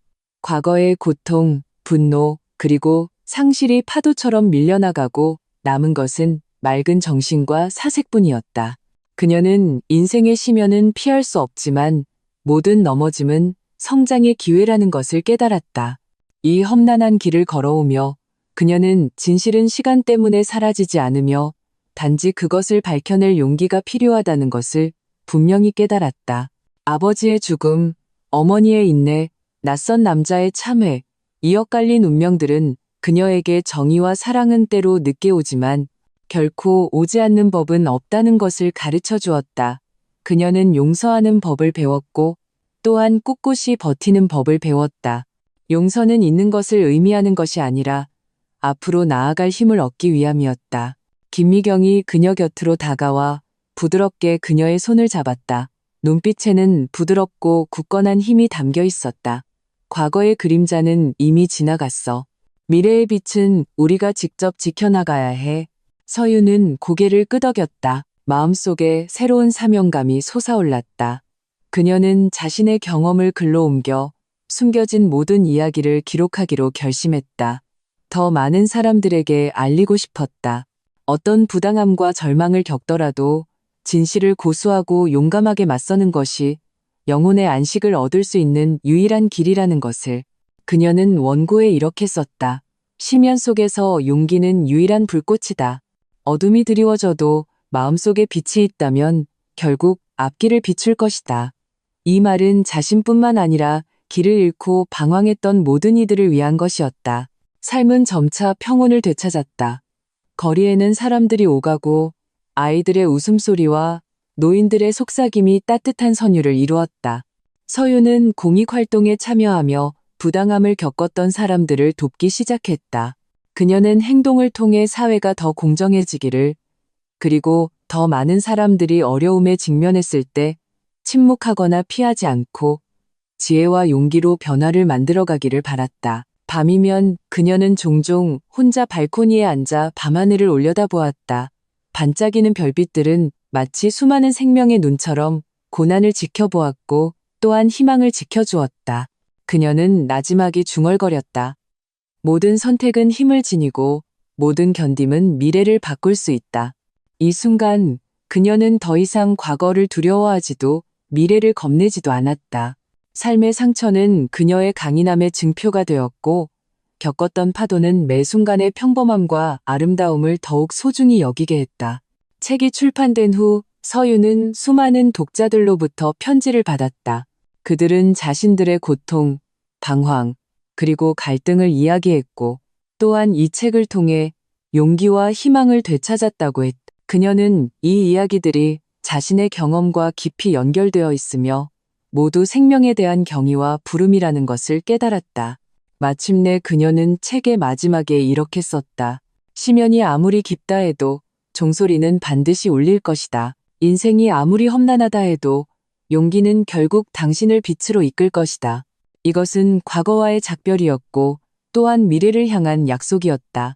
과거의 고통, 분노, 그리고 상실이 파도처럼 밀려나가고 남은 것은 맑은 정신과 사색뿐이었다. 그녀는 인생의 시련은 피할 수 없지만 모든 넘어짐은 성장의 기회라는 것을 깨달았다. 이 험난한 길을 걸어오며 그녀는 진실은 시간 때문에 사라지지 않으며 단지 그것을 밝혀낼 용기가 필요하다는 것을 분명히 깨달았다. 아버지의 죽음, 어머니의 인내, 낯선 남자의 참회, 이 엇갈린 운명들은 그녀에게 정의와 사랑은 때로 늦게 오지만 결코 오지 않는 법은 없다는 것을 가르쳐 주었다. 그녀는 용서하는 법을 배웠고 또한 꿋꿋이 버티는 법을 배웠다. 용서는 있는 것을 의미하는 것이 아니라 앞으로 나아갈 힘을 얻기 위함이었다. 김미경이 그녀 곁으로 다가와 부드럽게 그녀의 손을 잡았다. 눈빛에는 부드럽고 굳건한 힘이 담겨 있었다. 과거의 그림자는 이미 지나갔어. 미래의 빛은 우리가 직접 지켜나가야 해. 서유는 고개를 끄덕였다. 마음속에 새로운 사명감이 솟아올랐다. 그녀는 자신의 경험을 글로 옮겨 숨겨진 모든 이야기를 기록하기로 결심했다. 더 많은 사람들에게 알리고 싶었다. 어떤 부당함과 절망을 겪더라도 진실을 고수하고 용감하게 맞서는 것이 영혼의 안식을 얻을 수 있는 유일한 길이라는 것을. 그녀는 원고에 이렇게 썼다. 시련 속에서 용기는 유일한 불꽃이다. 어둠이 드리워져도 마음속에 빛이 있다면 결국 앞길을 비출 것이다. 이 말은 자신뿐만 아니라 길을 잃고 방황했던 모든 이들을 위한 것이었다. 삶은 점차 평온을 되찾았다. 거리에는 사람들이 오가고 아이들의 웃음소리와 노인들의 속삭임이 따뜻한 선율을 이루었다. 서유는 공익활동에 참여하며 부당함을 겪었던 사람들을 돕기 시작했다. 그녀는 행동을 통해 사회가 더 공정해지기를, 그리고 더 많은 사람들이 어려움에 직면했을 때 침묵하거나 피하지 않고 지혜와 용기로 변화를 만들어가기를 바랐다. 밤이면 그녀는 종종 혼자 발코니에 앉아 밤하늘을 올려다보았다. 반짝이는 별빛들은 마치 수많은 생명의 눈처럼 고난을 지켜보았고 또한 희망을 지켜주었다. 그녀는 나지막이 중얼거렸다. 모든 선택은 힘을 지니고 모든 견딤은 미래를 바꿀 수 있다. 이 순간 그녀는 더 이상 과거를 두려워하지도 미래를 겁내지도 않았다. 삶의 상처는 그녀의 강인함의 증표가 되었고 겪었던 파도는 매 순간의 평범함과 아름다움을 더욱 소중히 여기게 했다. 책이 출판된 후 서유는 수많은 독자들로부터 편지를 받았다. 그들은 자신들의 고통, 방황, 그리고 갈등을 이야기했고 또한 이 책을 통해 용기와 희망을 되찾았다고 했다. 그녀는 이 이야기들이 자신의 경험과 깊이 연결되어 있으며 모두 생명에 대한 경의와 부름이라는 것을 깨달았다. 마침내 그녀는 책의 마지막에 이렇게 썼다. 시련이 아무리 깊다 해도 종소리는 반드시 울릴 것이다. 인생이 아무리 험난하다 해도 용기는 결국 당신을 빛으로 이끌 것이다. 이것은 과거와의 작별이었고 또한 미래를 향한 약속이었다.